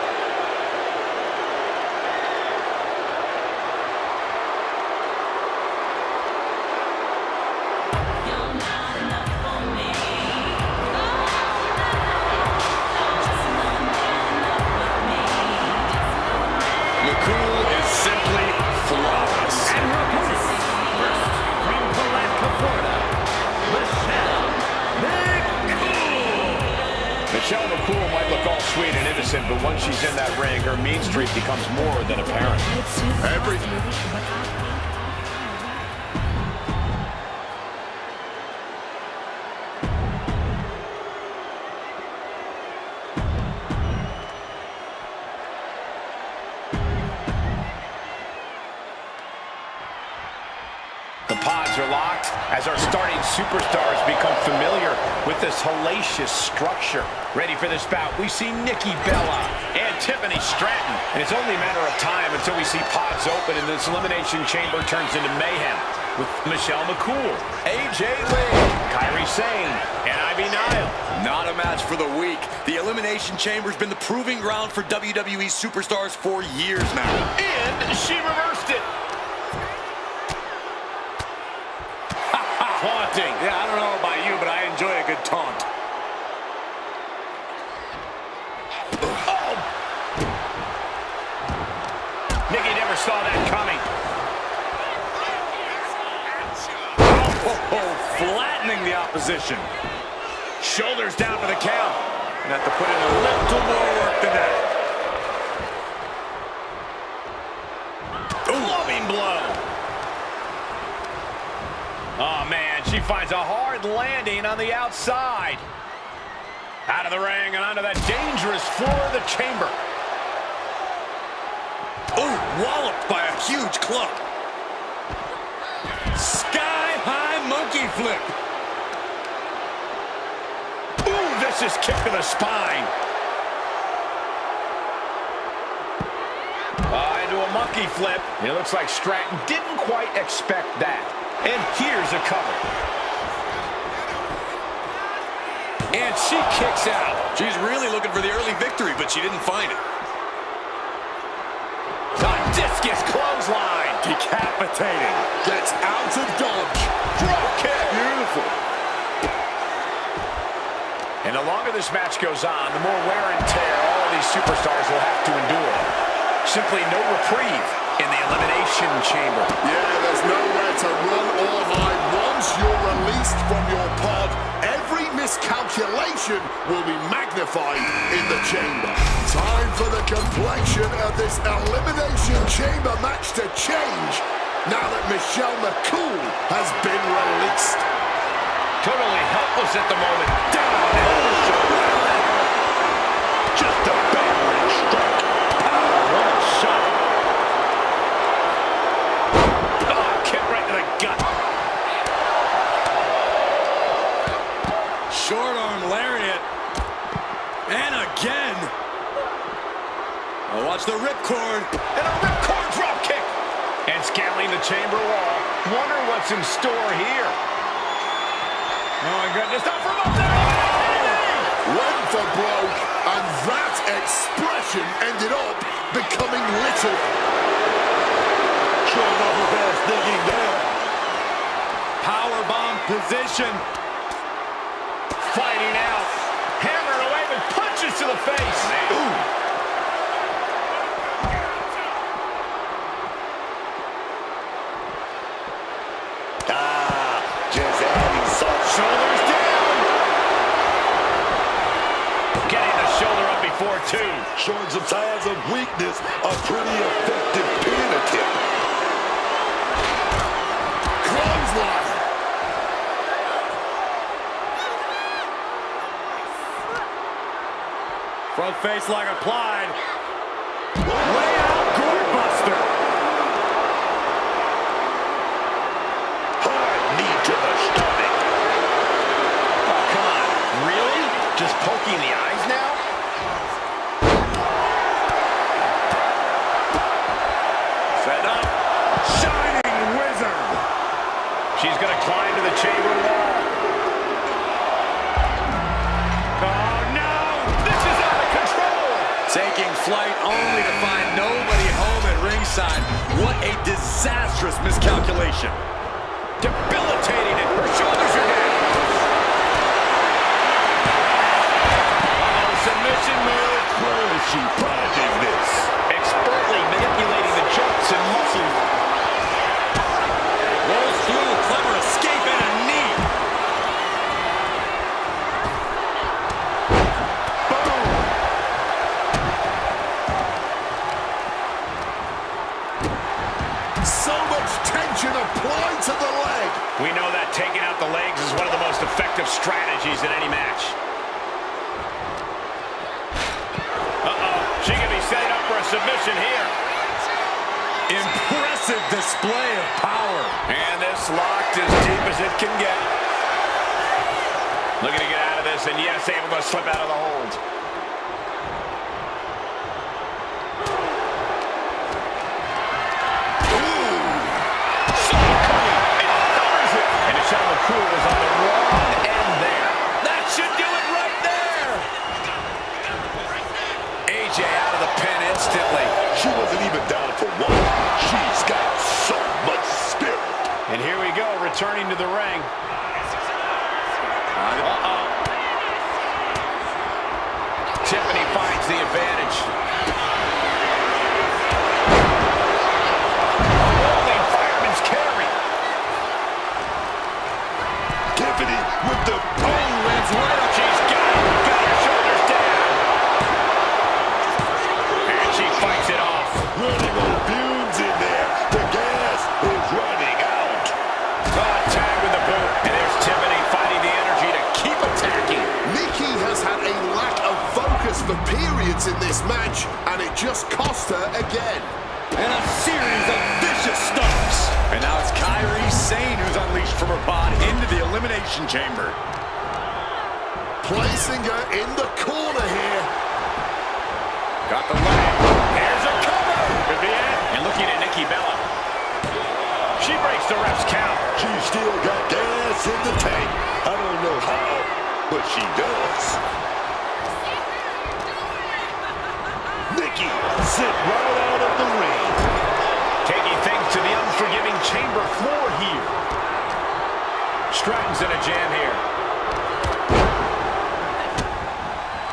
McCool is simply flawless. And her opponent, first from Palatka, Florida, Michelle McCool! Michelle McCool might look all sweet and innocent, but once she's in that ring, her mean streak becomes more than apparent. gloves are locked as our starting superstars become familiar with this hellacious structure. Ready for this bout, we see Nikki Bella and Tiffany Stratton. And it's only a matter of time until we see pods open and this elimination chamber turns into mayhem with Michelle McCool, AJ Lee, Kairi Sane, and Ivy Nile. Not a match for the weak. The Elimination Chamber's been the proving ground for WWE superstars for years now. And she reversed it. Taunting. Yeah, I don't know about you, but I enjoy a good taunt. Oh! Nikki never saw that coming. Oh, flattening the opposition. Shoulders down for the count. And have to put in a little more work than that. Loving blow. Oh, man, she finds a hard landing on the outside. Out of the ring and onto that dangerous floor of the chamber. Oh, walloped by a huge club. Sky-high monkey flip. Ooh, vicious kick to the spine. Into a monkey flip. It looks like Stratton didn't quite expect that. And here's a cover. And she kicks out. She's really looking for the early victory, but she didn't find it. A discus clothesline. Decapitating. Gets out of dodge. Drop kick. Beautiful. And the longer this match goes on, the more wear and tear all of these superstars will have to endure. Simply no reprieve in the Elimination Chamber. Yeah, there's nowhere to run or hide. Once you're released from your pod, every miscalculation will be magnified in the chamber. Time for the complexion of this Elimination Chamber match to change now that Michelle McCool has been released. Totally helpless at the moment. Down and just a battering strike. What a shot. Oh, kick right to the gut. Short arm lariat. And again. Oh, watch the ripcord. And a ripcord drop kick. And scaling the chamber wall. Wonder what's in store here. Oh my goodness, not from up there! Went for broke, and that expression ended up becoming literal. Showing off his ass digging down. Powerbomb position. Fighting out. Hammering away with punches to the face. Ooh. Just adding salt. Shoulders down. Getting the shoulder up before two. Showing some signs of weakness. A pretty effective pin attempt. Clothesline. Front face like applied. Way out, gourd buster. Hard knee to the stomach. Oh, come on. Really? Just poking the eyes now? Set up. Shining wizard. She's going to climb to the chamber wall. Oh, no! This is out of control! Taking flight only to find nobody home at ringside. What a disastrous miscalculation. Debilitating it. Her shoulders are down. Oh, submission move. Where is she finding this? Expertly manipulating the joints and muscles. Rolls through, clever escape and a knee. So much tension applied to the leg. We know that taking out the legs is one of the most effective strategies in any match. Uh-oh. She could be setting up for a submission here. Impressive Massive display of power. And this locked as deep as it can get. Looking to get out of this, and yes, able to slip out of the hold. And the Shadow McCool was on the wrong end there. That should do it right there. AJ out of the pin instantly. She wasn't even down for one. She's got so much spirit. And here we go, returning to the ring. Tiffany finds the advantage. Rolling fireman's carry. Tiffany with the Lands right up. She's got her shoulders down. And she fights it off. running on fumes in there. The gas is running out. Tag with the boot. And there's Tiffany fighting the energy to keep attacking. Nikki has had a lack of focus for periods in this match, and it just cost her again. And a series of vicious stomps. And now it's Kairi Sane who's unleashed from her pod into the Elimination Chamber. Placing her in the corner here. Got the leg. Here's a cover. Could be it. And looking at Nikki Bella. She breaks the ref's count. She's still got gas in the tank. I don't know how, but she does. Nikki sent right out of the ring. Taking things to the unforgiving chamber floor here. Stratton's in a jam here.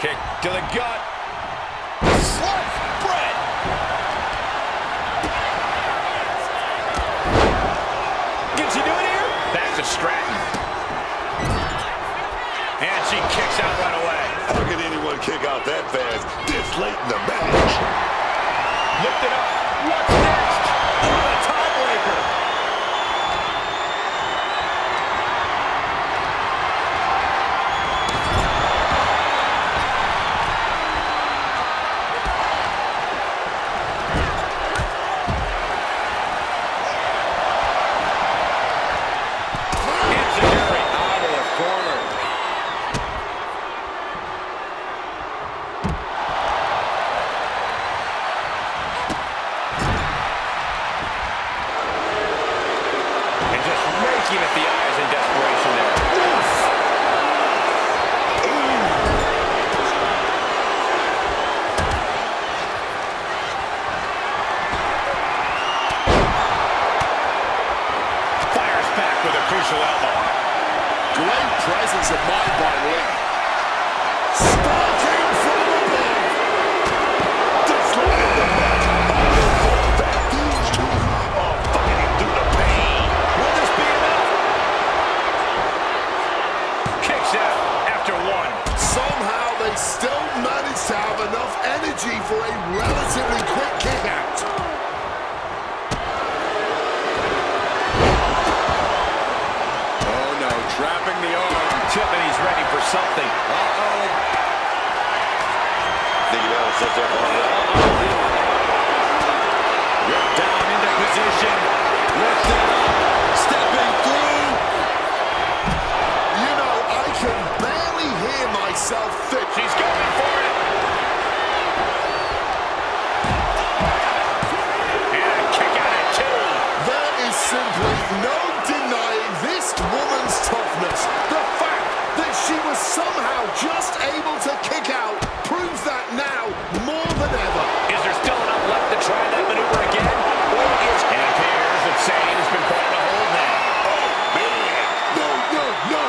Kick to the gut. Sliced bread. Can she do it here? Back to Stratton. And she kicks out right away. How can anyone kick out that fast this late in the match? Lift it up. What's next? Oh, the tiebreaker. Enziguri out of the corner. And just raking at the eyes in desperation there. Fires back with a crucial elbow. Great presence of mind by Lee. Starting from above. Destroying the match. I know for a fact these two are fighting through the pain. Will this be enough? Kicks out after one. Somehow they still manage to have enough energy for a relatively quick kick out. Oh no, trapping the arm. Tiffany's ready for something. Nikki Bella sets up on the Down into position. Lifted up. Stepping through. You know, I can barely hear myself think. She's going for it. And a kick out at two. There is simply no denying this woman's toughness. The fact that she was somehow just able to kick out proves that now more than ever. Is there still enough left to try that maneuver again? Or is it appears that Sane has been put on a hold now? man. No.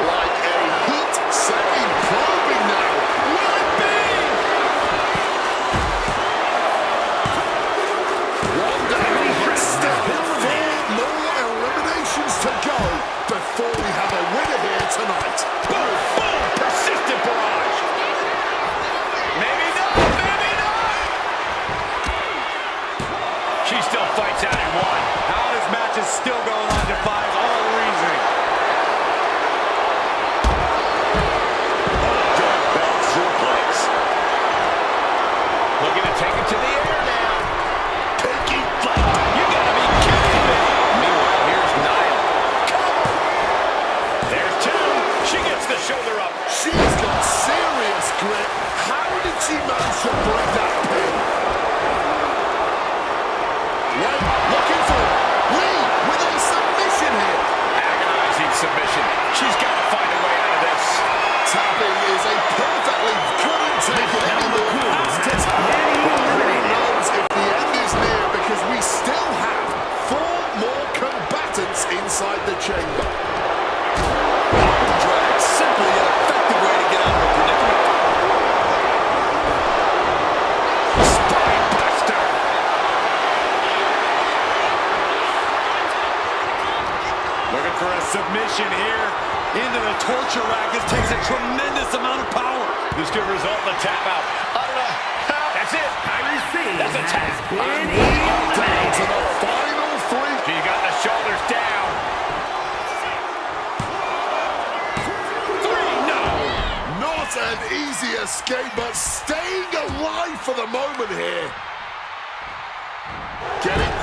Like a heat-setting probing now. Will it be? One down, but still 4 more eliminations to go before we have a winner here tonight. Boom, boom, persistent barrage. she managed to break that pin. Well, looking for Lee with a submission here. Agonizing submission. She's got to find a way out of this. Tapping is a perfectly couldn't take it anymore. Who knows if the end is near, because we still have 4 more combatants inside the chamber. Drag, simply an effective way to get out of a predicament. Spine buster. Looking for a submission here into the torture rack. This takes a tremendous amount of power. This could result in a tap out. I don't know. That's it. Kyrie Sane That's a tap. has been Down to eliminated. the final 3. She got the shoulders down. 3, no. Not an easy escape, but staying alive for the moment here. Get it?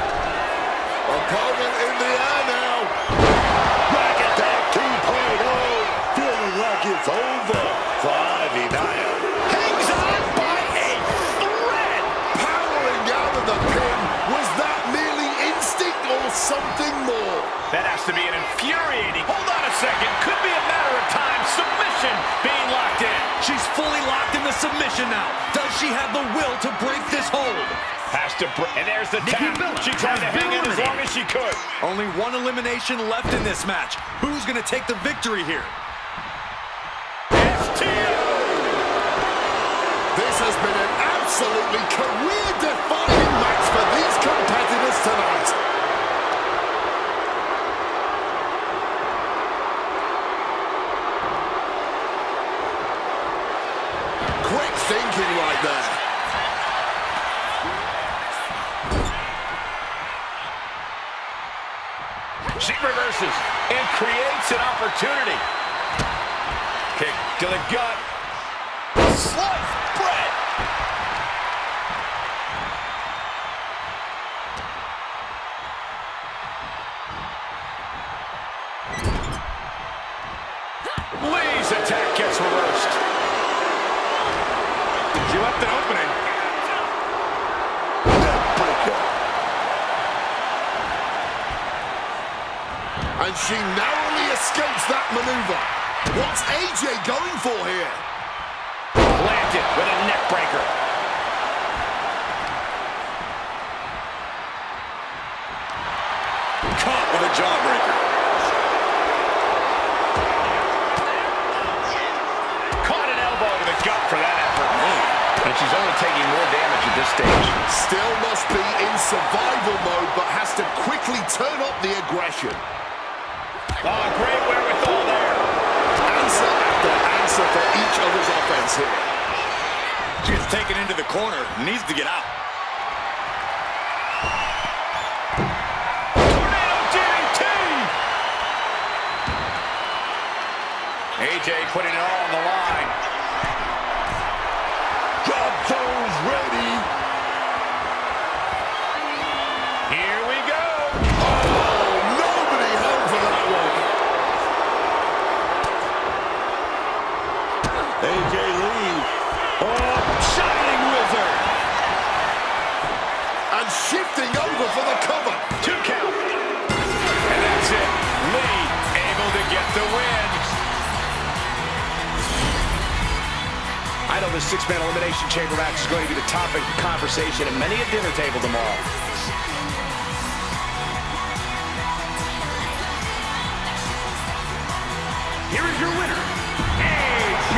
Opponent in the air now. Back at that 2.0. Feeling like it's over for Ivy Nile. Hangs on by a thread. Powering out of the pin. Was that merely instinct or something more? That has to be an infuriating. Hold on a second. Could be a matter of time. Submission being locked in. She's fully locked in the submission now. Does she have the will to break this hold? Has to break. And there's the Nikki tap. Bella She tried to has been hang in as long eliminated. as she could. Only one elimination left in this match. Who's going to take the victory here? STO. This has been an absolutely career-defining match for these competitors tonight. Quick thinking right there. She reverses and creates an opportunity. Kick to the gut. Sliced bread. Lee's attack gets reversed. She left an opening. And she narrowly escapes that maneuver. What's AJ going for here? Planted with a neck breaker. Caught with a jawbreaker. Caught an elbow to the gut for that effort. And she's only taking more damage at this stage. Still must be in survival mode, but has to quickly turn up the aggression. Oh, great wherewithal there. Answer after answer for each other's offense here. She's taken into the corner. Needs to get out. Tornado DDT. AJ putting it all on the line. Drop zones ready. Here we go. Oh, nobody home for that one. AJ Lee. Oh, Shining Wizard. and shifting over for the cover. 2 count. And that's it. Lee able to get the win. I know this 6-man elimination chamber match is going to be the topic of conversation at many a dinner table tomorrow. Here is your winner, AJ.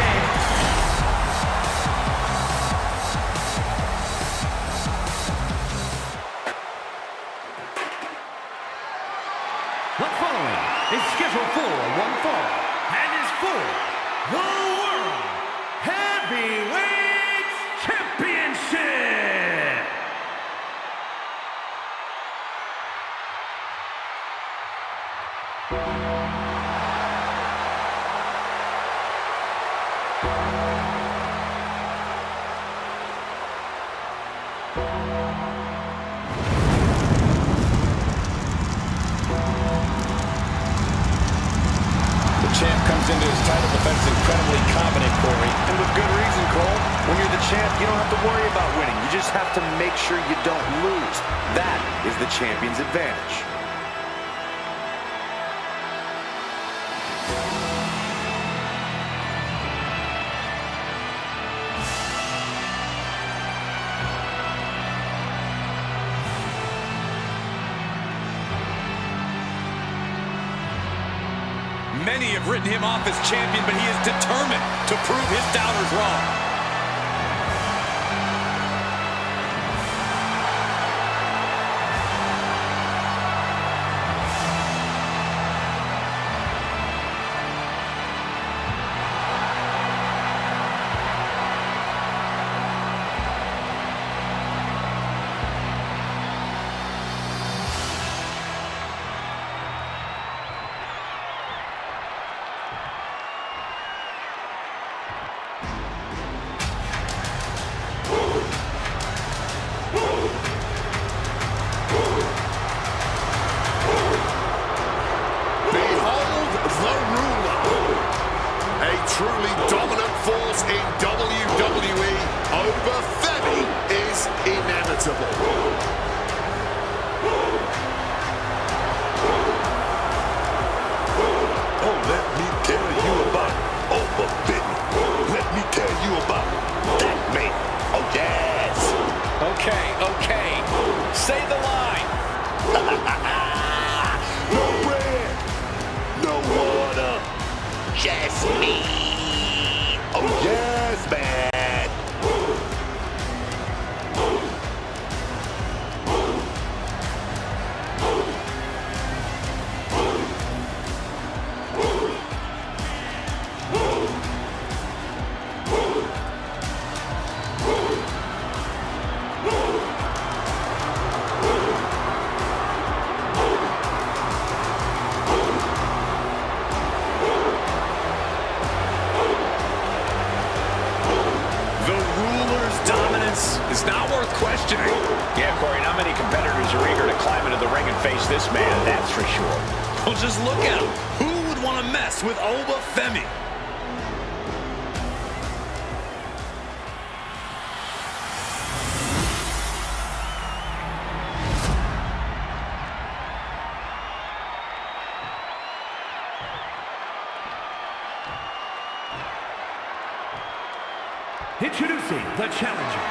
The following is scheduled for one fall and is for the World Heavyweight Championship. The champ comes into his title defense incredibly confident, Corey. And with good reason, Cole. When you're the champ, champ, you don't have to worry about winning. You just have to make sure you don't lose. That is the champion's advantage. Many have written him off as champion, but he is determined to prove his doubters wrong. Truly dominant force in WWE, over Femi is inevitable. Oh, let me tell you about Over Femi. Let me tell you about that man. Oh, yes. Okay. Say the line. No bread, no water, just me. Oh, yes, man. Is not worth questioning. Yeah, Corey, not many competitors are eager to climb into the ring and face this man, that's for sure. Well, just look at him. Who would want to mess with Over Femi? Introducing the challenger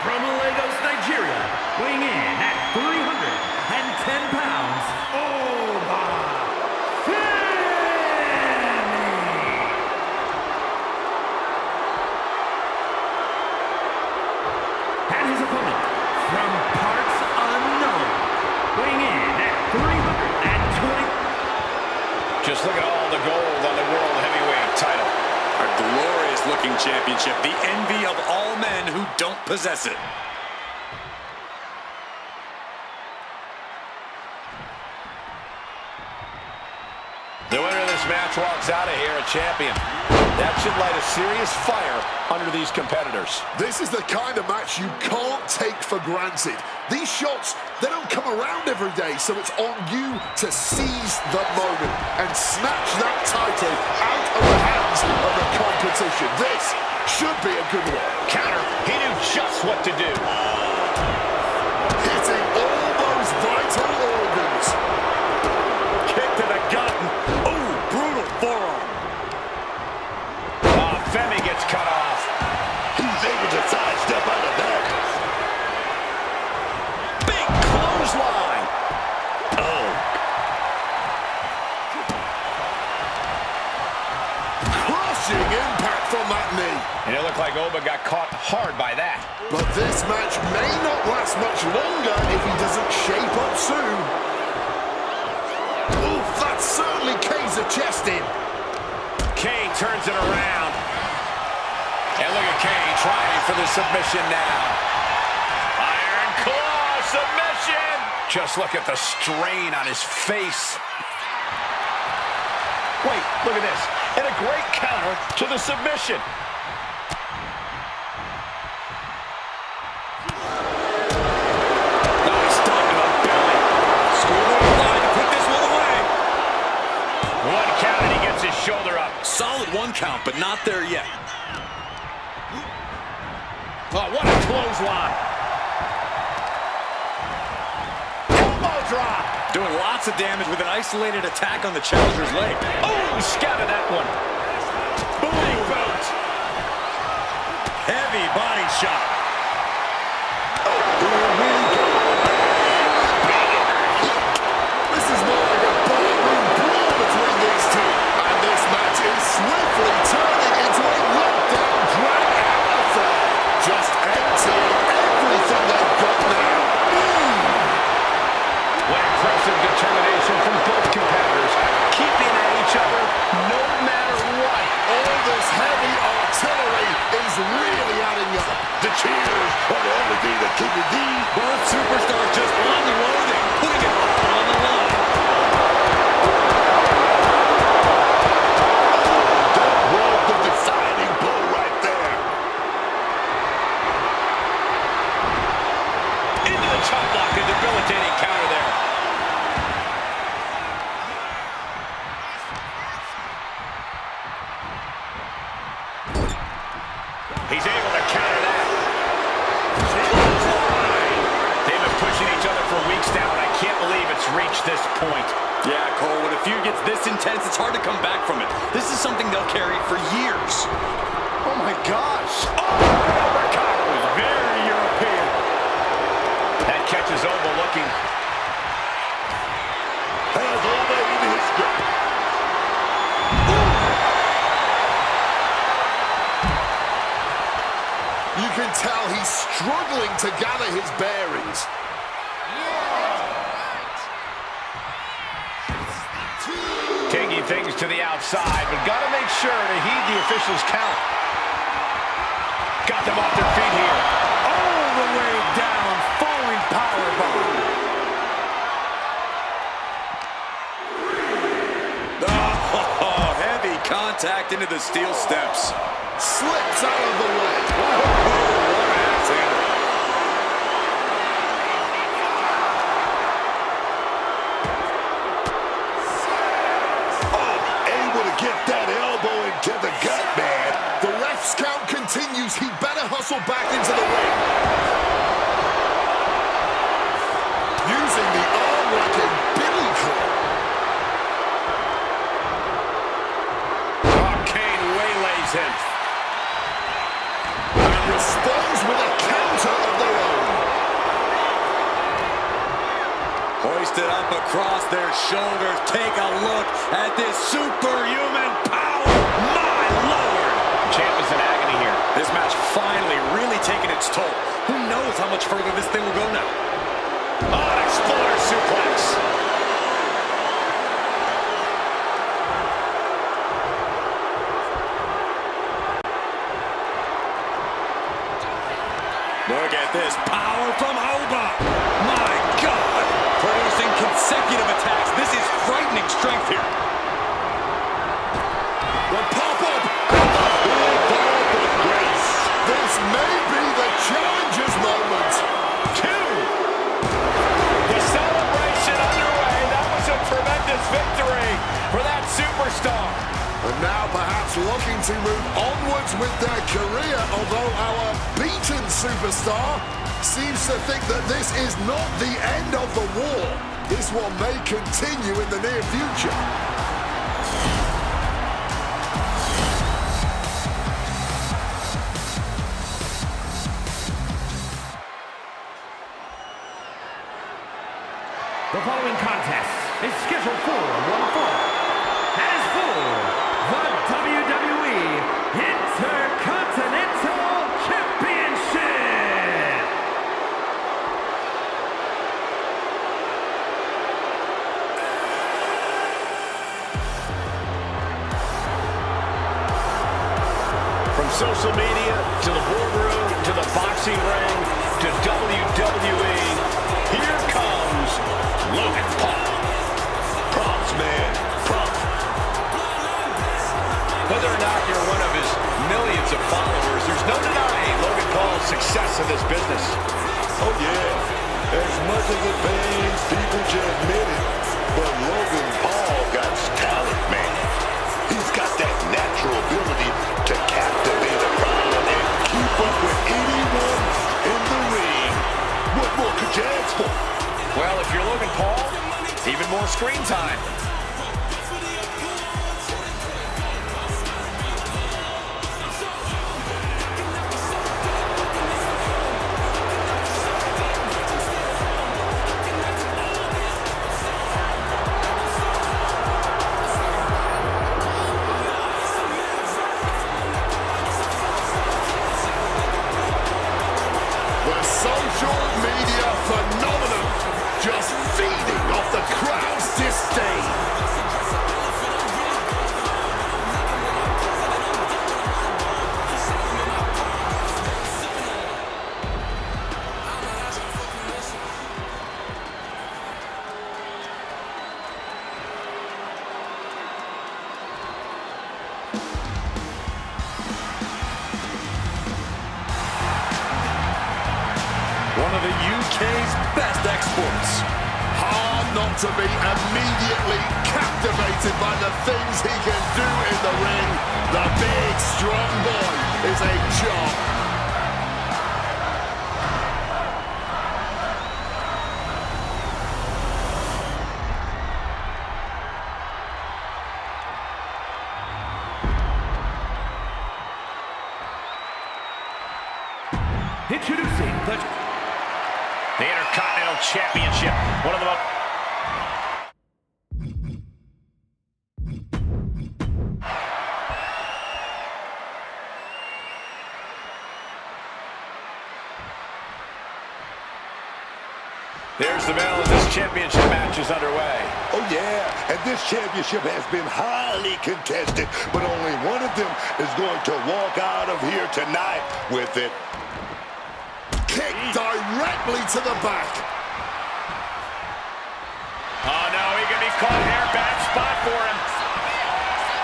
from Lagos, Nigeria, weighing in at 310 pounds, Oba Femi. And his opponent from parts unknown, weighing in at 320. Just look at all the gold on the World Heavyweight title. A glorious-looking championship, the envy of all men who don't possess it. The winner of this match walks out of here a champion. That should light a serious fire under these competitors. This is the kind of match you can't take for granted. These shots, they don't come around every day, so it's on you to seize the moment and snatch that title out of the hands of the competition. This should be a good one. Counter, he knew just what to do. Hitting all those vital organs. Kick to the gut. Oh, brutal forearm. Femi gets cut off. He's able to sidestep out of that. Big clothesline. Oh. Crushing impact from that knee. And it looked like Oba got caught hard by that. But this match may not last much longer if he doesn't shape up soon. Oof, that certainly caves a chest in. Kane turns it around. And look at Kane trying for the submission now. Iron Claw submission. Just look at the strain on his face. Wait, look at this. And a great counter to the submission. Nice stop to the belly. Schoolboy line to put this one away. One count and he gets his shoulder up. Solid one count, but not there yet. Oh, what a clothesline. Elbow drop. Doing lots of damage with an isolated attack on the challenger's leg. Oh, scattered that one. Big boot. Heavy body shot. This is more like a ballroom brawl between these two. And this match is swiftly turning into a lockdown drag-out affair. Just emptying everything they've got now. What impressive determination from both competitors. Keeping at each other no matter what. All this heavy artillery is really adding up. The cheers are the only thing that keep it deep. Both superstars just unloading, putting it all on the line. That was the deciding blow right there. Into the chop block, a debilitating counter there. He's able to counter that. They've been pushing each other for weeks now, and I can't believe it's reached this point. Yeah, Cole, when a feud gets this intense, it's hard to come back from it. This is something they'll carry for years. Oh my gosh. Uppercut was very European. That catches overlooking. Has over in his grip. You can tell he's struggling to gather his bearings. Taking things to the outside, but got to make sure to heed the officials' count. Got them off their feet here. All the way down, falling powerbomb. Oh, heavy contact into the steel steps. Slips out of the way. What an axe handle. Able to get that elbow into the gut, man. The ref's count continues. He better hustle back into the ring. Using the arm like a billy club. Kane waylays him. And responds with a counter of their own. Hoisted up across their shoulders. Take a look at this superhuman power. My Lord! Champ is in agony here. This match finally really taking its toll. Who knows how much further this thing will go now? Oh, an exploder suplex. Look at this power from Oba. My God! Producing consecutive attacks. This is frightening strength here. The pop-up. And the big ball of grace. This may be the challenger's moment. Two. The celebration underway. That was a tremendous victory for that superstar. And now perhaps looking to move onwards with their career, although our beaten superstar seems to think that this is not the end of the war. This one may continue in the near future. The following contest is scheduled for one fall and is for the WWE Intercontinental Championship. From social media to the boardroom to the boxing ring to WWE, here comes Logan Paul. Props, man. Props. Whether or not you're one of his millions of followers, there's no denying Logan Paul's success in this business. Oh, yeah. As much as it pains people to admit it, but Logan Paul got talent, man. He's got that natural ability to captivate a crowd and keep up with anyone even more screen time. The social media phenomenon just feeding off the crowd's disdain. One of the UK's best exports. Hard not to be immediately captivated by the things he can do in the ring. The big, strong boy is a charm. Introducing The Intercontinental Championship. One of the most... There's the bell as this championship match is underway. Oh, yeah, and this championship has been highly contested, but only one of them is going to walk out of here tonight with it. Kick directly to the back. Oh, no, he can be caught here. Bad spot for him.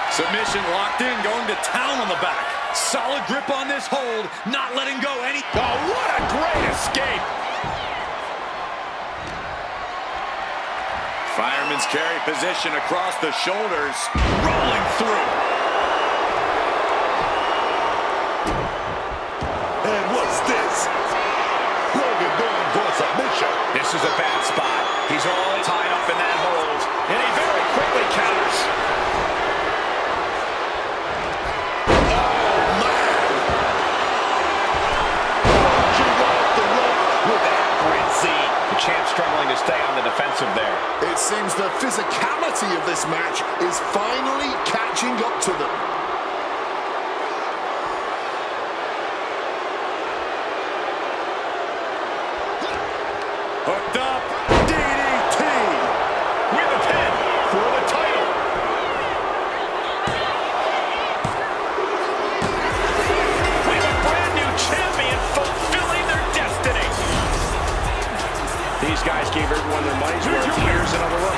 Submission locked in, going to town on the back. Solid grip on this hold, not letting go any... Oh, what a great escape. Fireman's carry position across the shoulders, rolling through. And what's this? Logan going for submission. This is a bad spot. He's all tied up in that hold, and he very quickly counters. Oh, man! Launching off the rope with accuracy. The champ struggling to stay on the defensive there. It seems the physicality of this match is finally catching up to them. Hooked up, DDT with a pin for the title. We have a brand new champion fulfilling their destiny. These guys gave everyone their money's worth years in a row.